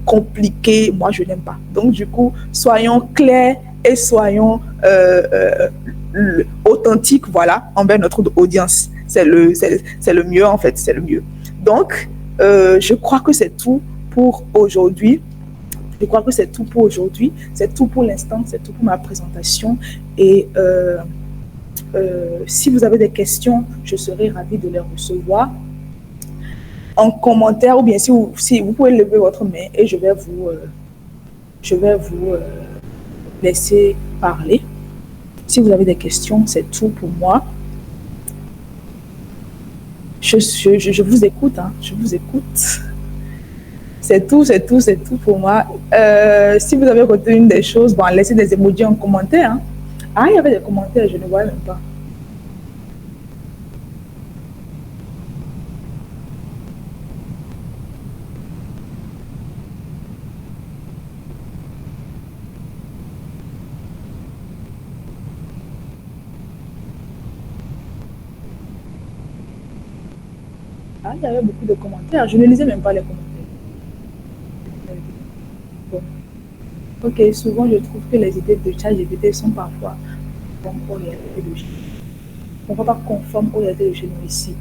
compliqué. Moi, je n'aime pas. Donc du coup, soyons clairs et soyons authentiques, voilà, envers notre audience. C'est le mieux en fait, c'est le mieux. Donc, je crois que c'est tout pour aujourd'hui. Je crois que c'est tout pour aujourd'hui. C'est tout pour l'instant. C'est tout pour ma présentation. Et si vous avez des questions, je serai ravie de les recevoir en commentaire ou bien si vous pouvez lever votre main et je vais vous laisser parler. Si vous avez des questions, c'est tout pour moi. Je vous écoute, hein, je vous écoute. C'est tout pour moi. Si vous avez retenu des choses, laissez des emojis en commentaire. Hein. Il y avait des commentaires, je ne vois même pas. Il y avait beaucoup de commentaires. Je ne lisais même pas les commentaires. Bon. Ok, souvent je trouve que les idées de ChatGPT sont parfois conformes aux réalités de chez nous. On ne va pas conforme aux réalités de chez nous ici.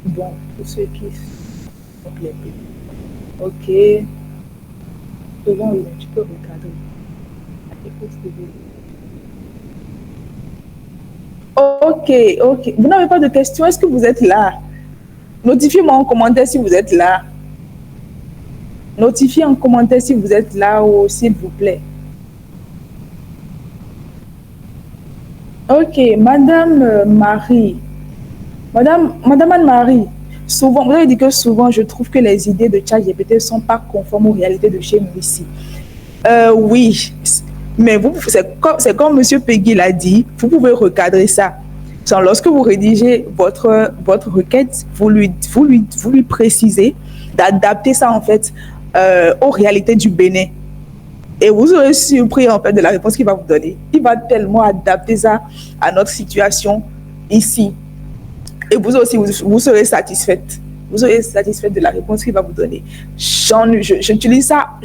Bon, pour ceux qui sont les pays. Ok. Souvent, oui, tu peux regarder. Ok. Vous n'avez pas de questions? Est-ce que vous êtes là? Notifiez-moi en commentaire si vous êtes là. Notifiez en commentaire si vous êtes là ou s'il vous plaît. Ok, Madame Marie. Madame Anne-Marie, souvent, vous avez dit que souvent, je trouve que les idées de ChatGPT ne sont pas conformes aux réalités de chez nous ici. Oui, mais c'est comme M. Peggy l'a dit, vous pouvez recadrer ça. Genre, lorsque vous rédigez votre requête, vous lui précisez d'adapter ça en fait aux réalités du Bénin. Et vous serez surpris en fait de la réponse qu'il va vous donner. Il va tellement adapter ça à notre situation ici. Et vous aussi, vous serez satisfaite. Vous serez satisfaite de la réponse qu'il va vous donner. J'utilise ça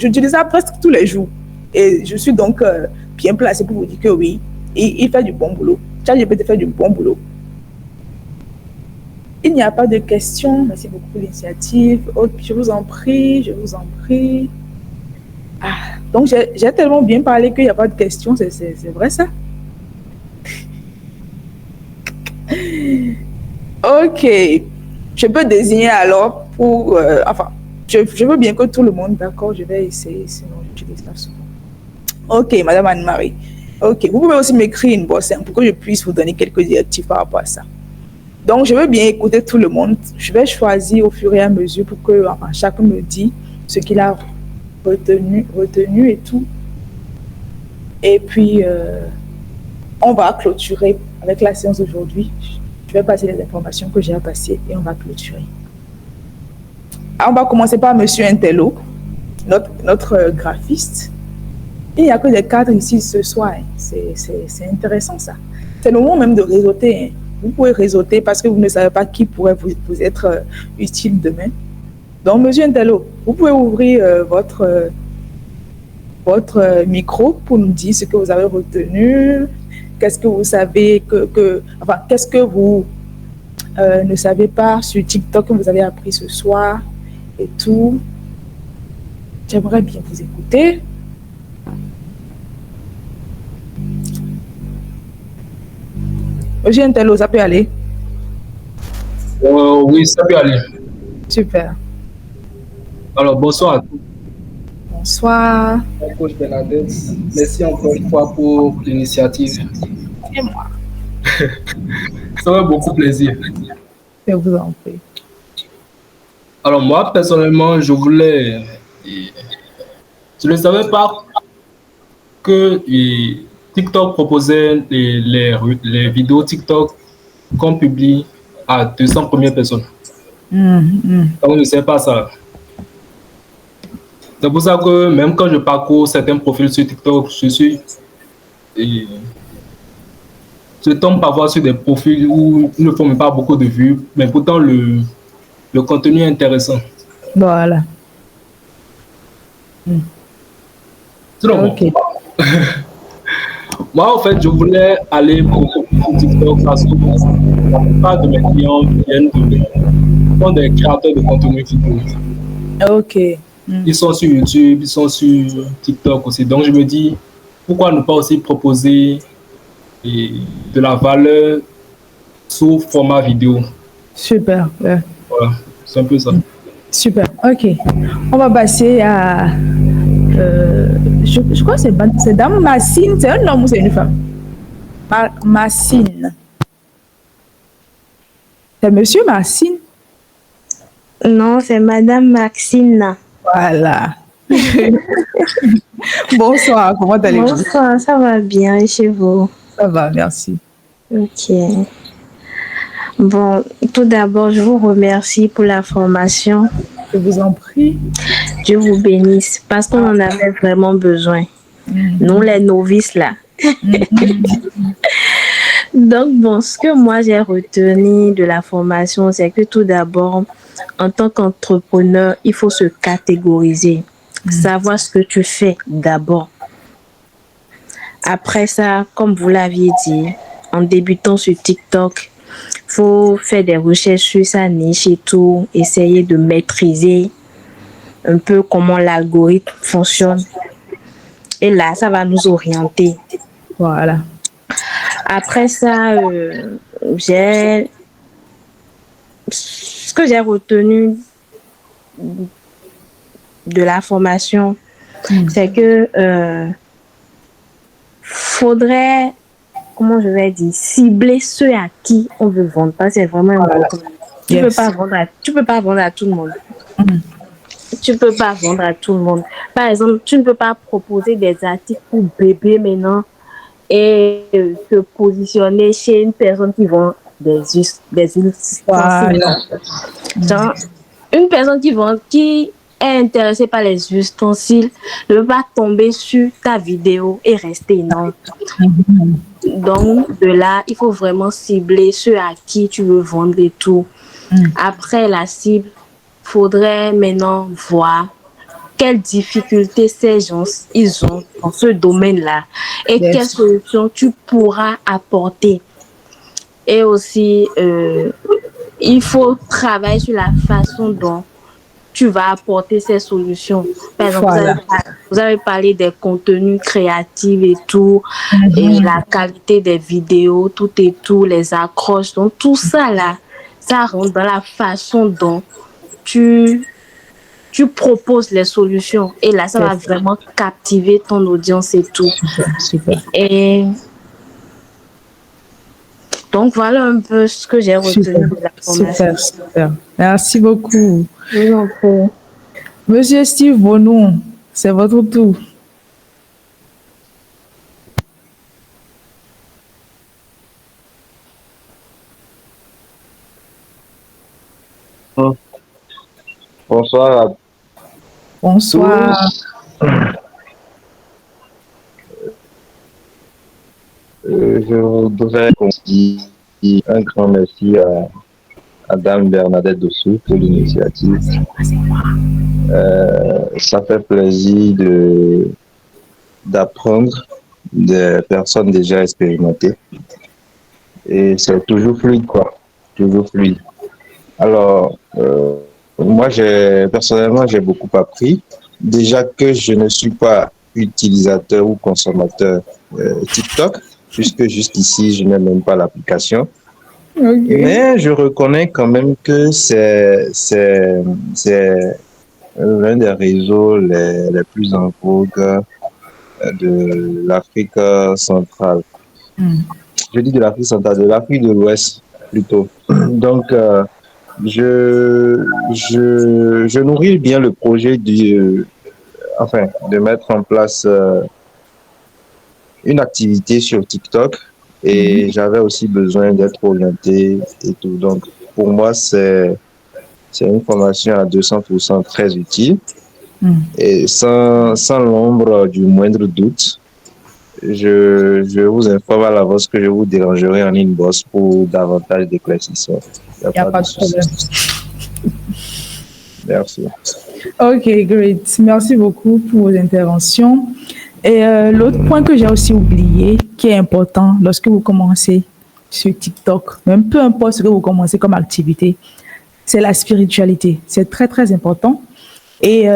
presque tous les jours. Et je suis donc bien placée pour vous dire que oui, il fait du bon boulot. ChatGPT fait du bon boulot. Il n'y a pas de questions. Merci beaucoup pour l'initiative. Okay, je vous en prie. Donc, j'ai tellement bien parlé qu'il n'y a pas de questions. C'est vrai ça? Ok. Je peux désigner alors pour... je veux bien que tout le monde, d'accord, je vais essayer, sinon j'utilise ça souvent. Ok, Madame Anne-Marie. Ok, vous pouvez aussi m'écrire une bosse pour que je puisse vous donner quelques directives par rapport à ça. Donc, je veux bien écouter tout le monde. Je vais choisir au fur et à mesure pour que enfin, chacun me dise ce qu'il a retenu et tout. Et puis, on va clôturer avec la séance d'aujourd'hui. Je vais passer les informations que j'ai à passer et on va clôturer. Alors, on va commencer par Monsieur Intello, notre graphiste. Et il n'y a que des cadres ici ce soir. Hein. C'est intéressant ça. C'est le moment même de réseauter. Hein. Vous pouvez réseauter parce que vous ne savez pas qui pourrait vous être utile demain. Donc, Monsieur Intello, vous pouvez ouvrir votre micro pour nous dire ce que vous avez retenu, qu'est-ce que vous savez enfin, qu'est-ce que vous ne savez pas sur TikTok que vous avez appris ce soir et tout. J'aimerais bien vous écouter. Monsieur Intello, ça peut aller? Oui, ça peut aller. Super. Alors, bonsoir à tous. Bonsoir. Coach Bernadette, merci encore une fois pour l'initiative. Et moi. Ça fait beaucoup plaisir. Je vous en prie. Alors, moi, personnellement, je ne savais pas que TikTok proposait les vidéos TikTok qu'on publie à 200 premières personnes. Donc, je ne sais pas ça. C'est pour ça que même quand je parcours certains profils sur TikTok, je tombe parfois sur des profils où ils ne font même pas beaucoup de vues, mais pourtant le contenu est intéressant. Voilà. Okay. Moi, en fait, je voulais aller pour TikTok parce que la plupart de mes clients sont des créateurs de contenu vidéo. Ok. Ils sont sur YouTube, ils sont sur TikTok aussi. Donc, je me dis, pourquoi ne pas aussi proposer de la valeur sous format vidéo? Super. Ouais. Voilà, c'est un peu ça. Super. Ok. On va passer à... je crois que c'est Dame Massine. C'est un homme ou c'est une femme? Massine. C'est Monsieur Massine? Non, c'est Madame Maxine. Voilà. Bonsoir, comment allez-vous? Bonsoir, ça va bien et chez vous? Ça va, merci. Ok. Bon, tout d'abord, je vous remercie pour la formation. Je vous en prie. Dieu vous bénisse parce qu'on en avait vraiment besoin. Nous, les novices, là. Donc, bon, ce que moi j'ai retenu de la formation, c'est que tout d'abord, en tant qu'entrepreneur, il faut se catégoriser, savoir ce que tu fais d'abord. Après ça, comme vous l'aviez dit, en débutant sur TikTok, il faut faire des recherches sur sa niche et tout, essayer de maîtriser un peu comment l'algorithme fonctionne. Et là, ça va nous orienter. Voilà. Après ça, ce que j'ai retenu de la formation, c'est que faudrait, comment je vais dire, cibler ceux à qui on veut vendre. C'est vraiment important. Tu peux pas vendre à tout le monde. Tu peux pas vendre à tout le monde. Par exemple, tu ne peux pas proposer des articles pour bébés maintenant et te positionner chez une personne qui vend des ustensiles. Voilà. Genre, une personne qui est intéressée par les ustensiles ne peut pas tomber sur ta vidéo et rester énorme. Donc, de là, il faut vraiment cibler ceux à qui tu veux vendre et tout. Après la cible, il faudrait maintenant voir quelles difficultés ces gens ils ont dans ce domaine-là et quelles solutions tu pourras apporter. Et aussi, il faut travailler sur la façon dont tu vas apporter ces solutions. Par exemple, vous avez parlé des contenus créatifs et tout, et la qualité des vidéos, tout et tout, les accroches. Donc, tout ça là, ça rentre dans la façon dont tu tu proposes les solutions. Et là, ça va vraiment captiver ton audience et tout. Super. Et donc, voilà un peu ce que j'ai retenu de la formation. Super. Merci beaucoup. Oui, Monsieur Steve Bonou, c'est votre tour. Bonsoir à Bonsoir. Je voudrais qu'on dise un grand merci à Dame Bernadette Dossou pour l'initiative. Ça fait plaisir d'apprendre des personnes déjà expérimentées. Et c'est toujours fluide, quoi. Toujours fluide. Alors, moi, personnellement, j'ai beaucoup appris. Déjà que je ne suis pas utilisateur ou consommateur TikTok, puisque jusqu'ici, je n'ai même pas l'application. Okay. Mais je reconnais quand même que c'est l'un des réseaux les plus en vogue de l'Afrique centrale. Je dis de l'Afrique centrale, de l'Afrique de l'Ouest plutôt. Donc, je nourris bien le projet de mettre en place une activité sur TikTok et j'avais aussi besoin d'être orienté et tout. Donc, pour moi, c'est une formation à 200% très utile et sans l'ombre du moindre doute. Je vous informe à l'avance que je vous dérangerai en inbox pour davantage d'éclaircissements. Il n'y a pas de problème. Merci. Ok, great. Merci beaucoup pour vos interventions. Et l'autre point que j'ai aussi oublié, qui est important lorsque vous commencez sur TikTok, même peu importe ce que vous commencez comme activité, c'est la spiritualité. C'est très, très important. Et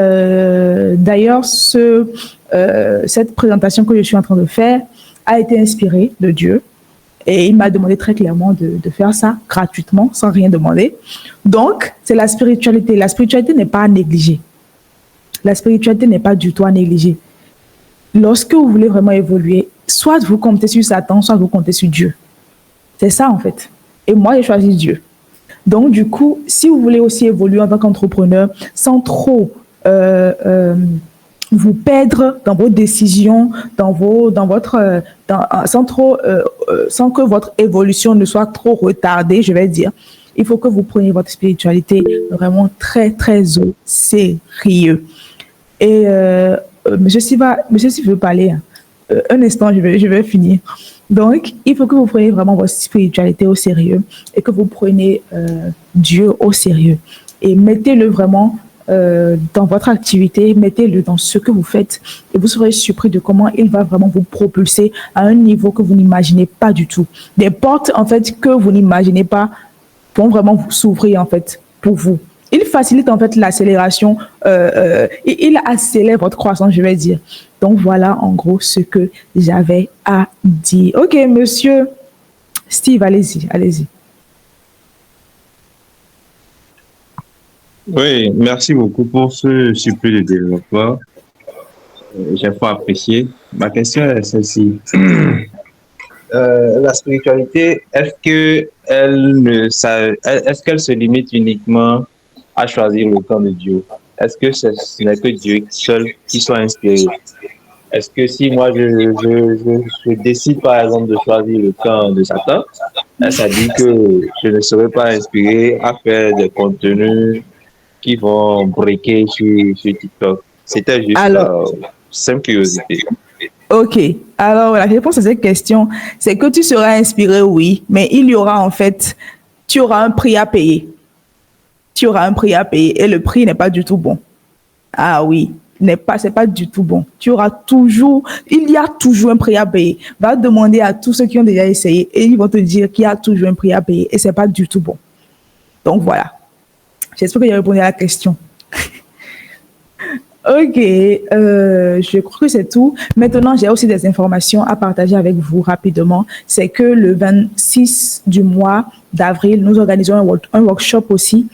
d'ailleurs, cette présentation que je suis en train de faire a été inspirée de Dieu. Et il m'a demandé très clairement de faire ça gratuitement, sans rien demander. Donc, c'est la spiritualité. La spiritualité n'est pas à négliger. La spiritualité n'est pas du tout à négliger. Lorsque vous voulez vraiment évoluer, soit vous comptez sur Satan, soit vous comptez sur Dieu. C'est ça, en fait. Et moi, j'ai choisi Dieu. Donc, du coup, si vous voulez aussi évoluer en tant qu'entrepreneur, sans trop vous perdre dans vos décisions, sans que votre évolution ne soit trop retardée, je vais dire, il faut que vous preniez votre spiritualité vraiment très, très au sérieux. Et Monsieur Steve veut parler. Un instant, je vais finir. Donc, il faut que vous preniez vraiment votre spiritualité au sérieux et que vous preniez Dieu au sérieux. Et mettez-le vraiment dans votre activité, mettez-le dans ce que vous faites et vous serez surpris de comment il va vraiment vous propulser à un niveau que vous n'imaginez pas du tout. Des portes, en fait, que vous n'imaginez pas vont vraiment s'ouvrir, en fait, pour vous. Il facilite, en fait, l'accélération, il accélère votre croissance, je vais dire. Donc, voilà, en gros, ce que j'avais à dire. OK, monsieur Steve, allez-y. Oui, merci beaucoup pour ce surplus de développement. J'ai fort apprécié. Ma question est celle-ci. La spiritualité, est-ce qu'elle se limite uniquement à choisir le camp de Dieu? Est-ce que ce n'est que Dieu seul qui soit inspiré? Est-ce que si moi je décide par exemple de choisir le camp de Satan, ça dit que je ne serai pas inspiré à faire des contenus qui vont breaker sur TikTok? C'était juste simple curiosité. OK. Alors, la réponse à cette question, c'est que tu seras inspiré, oui, mais il y aura en fait, tu auras un prix à payer. Tu auras un prix à payer et le prix n'est pas du tout bon. Ah oui, c'est pas du tout bon. Il y a toujours un prix à payer. Va demander à tous ceux qui ont déjà essayé et ils vont te dire qu'il y a toujours un prix à payer et c'est pas du tout bon. Donc voilà. J'espère que j'ai répondu à la question. OK, je crois que c'est tout. Maintenant, j'ai aussi des informations à partager avec vous rapidement. C'est que le 26 du mois d'avril, nous organisons un workshop aussi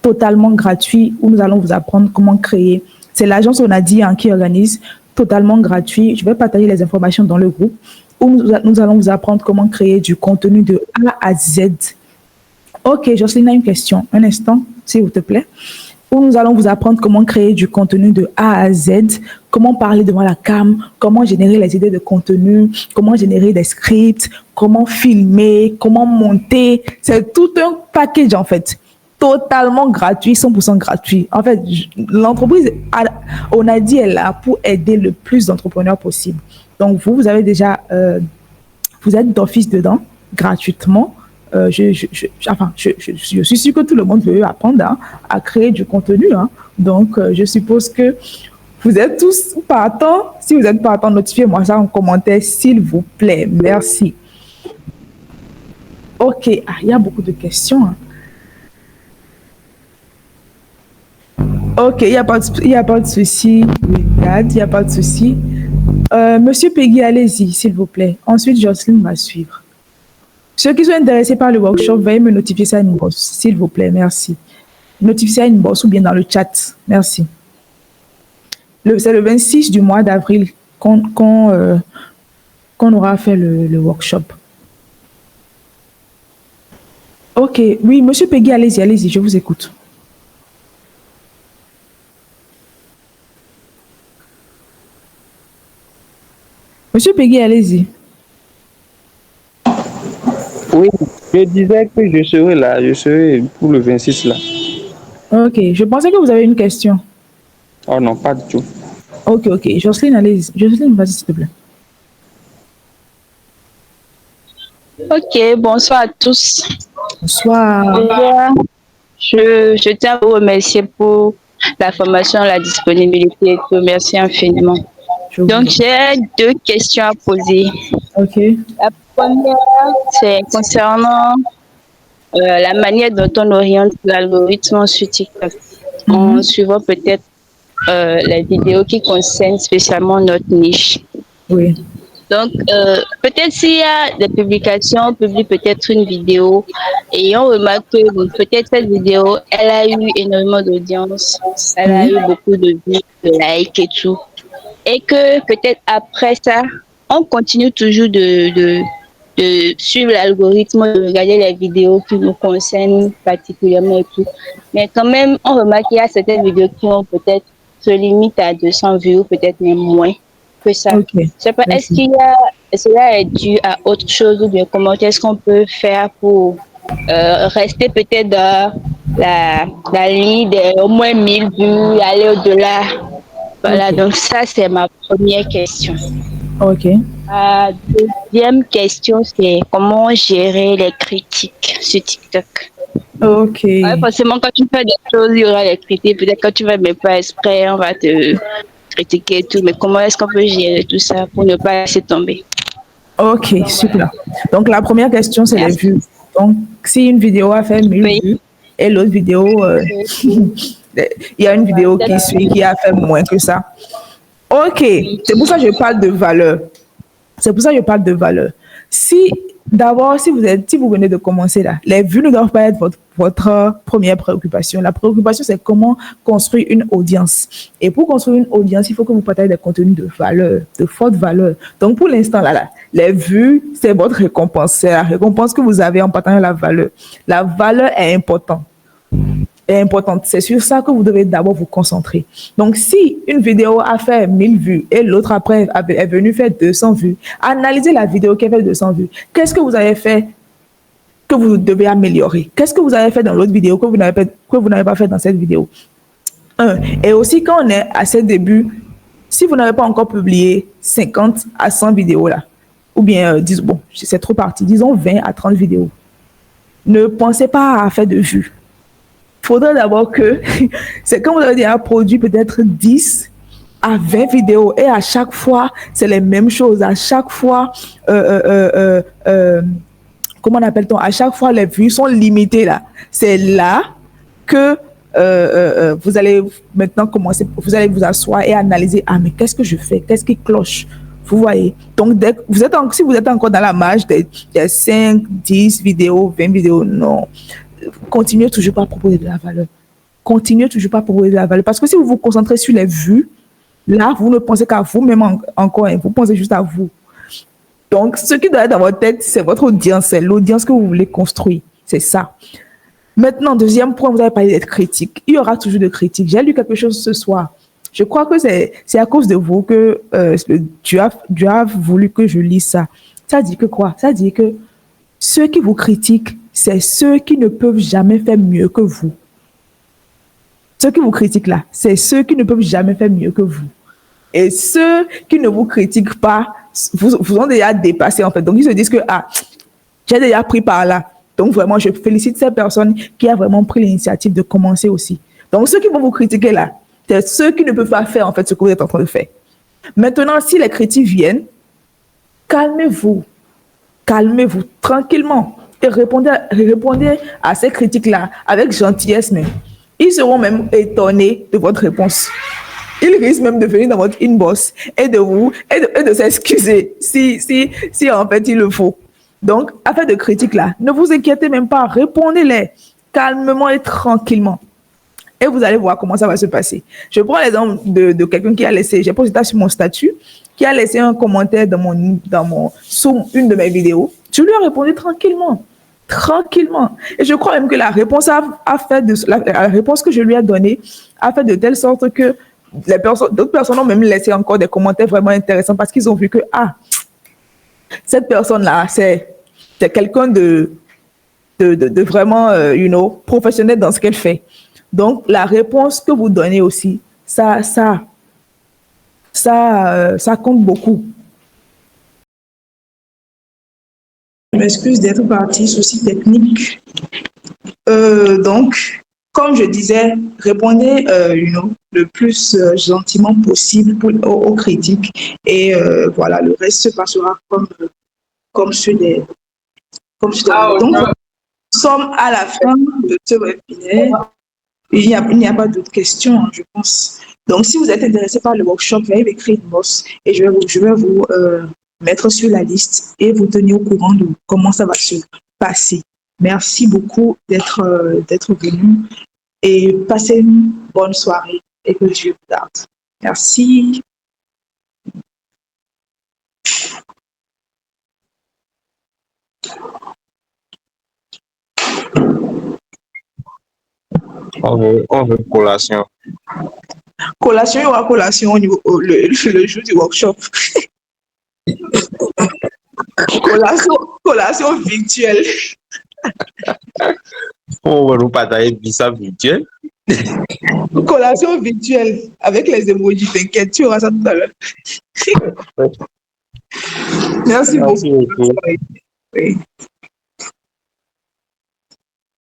totalement gratuit où nous allons vous apprendre comment créer. C'est l'agence Onadi qui organise, totalement gratuit. Je vais partager les informations dans le groupe où nous allons vous apprendre comment créer du contenu de A à Z. Ok, Jocelyne a une question. Un instant, s'il vous plaît. Où nous allons vous apprendre comment créer du contenu de A à Z, comment parler devant la cam, comment générer les idées de contenu, comment générer des scripts, comment filmer, comment monter. C'est tout un package en fait, totalement gratuit, 100% gratuit. En fait, l'entreprise, on a dit, elle est là pour aider le plus d'entrepreneurs possible. Donc vous avez déjà, vous êtes d'office dedans, gratuitement. Je suis sûre que tout le monde veut apprendre à créer du contenu. Donc, je suppose que vous êtes tous partants. Si vous êtes partants, notifiez-moi ça en commentaire, s'il vous plaît. Merci. OK. Il y a beaucoup de questions. OK, il n'y a pas de souci. Il n'y a pas de souci. Monsieur Peggy, allez-y, s'il vous plaît. Ensuite, Jocelyne va suivre. Ceux qui sont intéressés par le workshop, veuillez me notifier ça à inbox, s'il vous plaît, merci. Notifiez ça à inbox ou bien dans le chat, merci. C'est le 26 du mois d'avril qu'on aura fait le workshop. Ok, oui, monsieur Peggy, allez-y, je vous écoute. Monsieur Peggy, allez-y. Oui, je disais que je serai là, je serai pour le 26 là. Ok, je pensais que vous avez une question. Oh non, pas du tout. Ok, Jocelyne, allez-y. Jocelyne, vas-y, s'il te plaît. Ok, bonsoir à tous. Bonsoir. Je tiens à vous remercier pour la formation, la disponibilité et tout. Merci infiniment. Donc, j'ai 2 questions à poser. Ok. La première, c'est concernant la manière dont on oriente l'algorithme sur TikTok, en suivant peut-être les vidéos qui concernent spécialement notre niche. Oui. Donc, peut-être s'il y a des publications, on publie peut-être une vidéo et on remarque que peut-être cette vidéo, elle a eu énormément d'audience, elle a eu beaucoup de vues, de likes et tout. Et que peut-être après ça, on continue toujours de suivre l'algorithme, de regarder les vidéos qui nous concernent particulièrement et tout. Mais quand même, on remarque qu'il y a certaines vidéos qui ont peut-être se limitent à 200 vues ou peut-être même moins que ça. Okay. Je sais pas, est-ce cela est dû à autre chose ou bien comment est-ce qu'on peut faire pour rester peut-être dans la ligne des au moins 1000 vues, aller au-delà. Voilà, donc ça, c'est ma première question. Ok. La deuxième question, c'est comment gérer les critiques sur TikTok. Ok. Ouais, forcément, quand tu fais des choses, il y aura des critiques. Peut-être quand tu ne vas même pas exprès, on va te critiquer et tout. Mais comment est-ce qu'on peut gérer tout ça pour ne pas laisser tomber? Ok, super. Donc, la première question, c'est les vues. Donc, si une vidéo a fait 1000 vues et l'autre vidéo... il y a une vidéo qui suit qui a fait moins que ça. Ok, c'est pour ça que je parle de valeur. Si vous venez de commencer là, les vues ne doivent pas être votre première préoccupation. La préoccupation, c'est comment construire une audience. Et pour construire une audience, il faut que vous partagez des contenus de valeur, de forte valeur. Donc, pour l'instant, là, les vues, c'est votre récompense. C'est la récompense que vous avez en partageant la valeur. La valeur est importante. C'est sur ça que vous devez d'abord vous concentrer. Donc, si une vidéo a fait 1000 vues et l'autre après est venue faire 200 vues, analysez la vidéo qui a fait 200 vues. Qu'est-ce que vous avez fait que vous devez améliorer? Qu'est-ce que vous avez fait dans l'autre vidéo que vous n'avez pas fait dans cette vidéo? Et aussi, quand on est à ses débuts, si vous n'avez pas encore publié 50 à 100 vidéos là, ou bien, c'est trop parti, disons 20 à 30 vidéos, ne pensez pas à faire de vues. Il faudrait d'abord que, c'est comme vous avez déjà produit peut-être 10 à 20 vidéos et à chaque fois, c'est les mêmes choses. À chaque fois, comment appelle-t-on? À chaque fois, les vues sont limitées là. C'est là que vous allez maintenant commencer, vous allez vous asseoir et analyser, mais qu'est-ce que je fais? Qu'est-ce qui cloche? Vous voyez? Donc, si vous êtes encore dans la marge des 5, 10 vidéos, 20 vidéos, non. Continuez toujours par proposer de la valeur. continuez toujours pas pour la valeur. Parce que si vous vous concentrez sur les vues, là, vous ne pensez qu'à vous-même encore, hein, vous pensez juste à vous. Donc, ce qui doit être dans votre tête, c'est votre audience, c'est l'audience que vous voulez construire. C'est ça. Maintenant, deuxième point, vous avez parlé d'être critique. Il y aura toujours de critiques. J'ai lu quelque chose ce soir. Je crois que c'est à cause de vous que Dieu a voulu que je lise ça. Ça dit que quoi? Ça dit que ceux qui vous critiquent, c'est ceux qui ne peuvent jamais faire mieux que vous. Ceux qui vous critiquent là, c'est ceux qui ne peuvent jamais faire mieux que vous. Et ceux qui ne vous critiquent pas, vous ont déjà dépassé en fait. Donc ils se disent que j'ai déjà pris par là. Donc vraiment, je félicite ces personnes qui a vraiment pris l'initiative de commencer aussi. Donc ceux qui vont vous critiquer là, c'est ceux qui ne peuvent pas faire en fait ce que vous êtes en train de faire. Maintenant, si les critiques viennent, calmez-vous tranquillement et répondez à ces critiques-là avec gentillesse même. Ils seront même étonnés de votre réponse. Ils risquent même de venir dans votre inbox et de s'excuser si en fait il le faut. Donc, affaire de critiques là, ne vous inquiétez même pas, répondez-les calmement et tranquillement. Et vous allez voir comment ça va se passer. Je prends l'exemple de quelqu'un qui a laissé, j'ai posté ça sur mon statut, qui a laissé un commentaire sous une de mes vidéos. Je lui ai répondu tranquillement. Et je crois même que la réponse la réponse que je lui ai donnée a fait de telle sorte que d'autres personnes ont même laissé encore des commentaires vraiment intéressants parce qu'ils ont vu que, cette personne-là, c'est quelqu'un de vraiment, professionnel dans ce qu'elle fait. Donc, la réponse que vous donnez aussi, ça compte beaucoup. Je m'excuse d'être partie, souci technique. Donc, comme je disais, répondez le plus gentiment possible aux critiques. Et voilà, le reste se passera comme ceux des... Donc, nous sommes à la fin de ce webinaire. Il n'y a pas d'autres questions, je pense. Donc, si vous êtes intéressé par le workshop, veuillez m'écrire une box et je vais vous mettre sur la liste et vous tenir au courant de comment ça va se passer. Merci beaucoup d'être venu et passez une bonne soirée et que Dieu vous garde. Merci. On veut collation. Collation, il y aura collation le jour du workshop. Collation virtuelle. On va nous partager visa virtuel. Collation virtuelle avec les emojis, t'inquiète, tu auras ça tout à l'heure. Merci beaucoup. Merci beaucoup. Oui.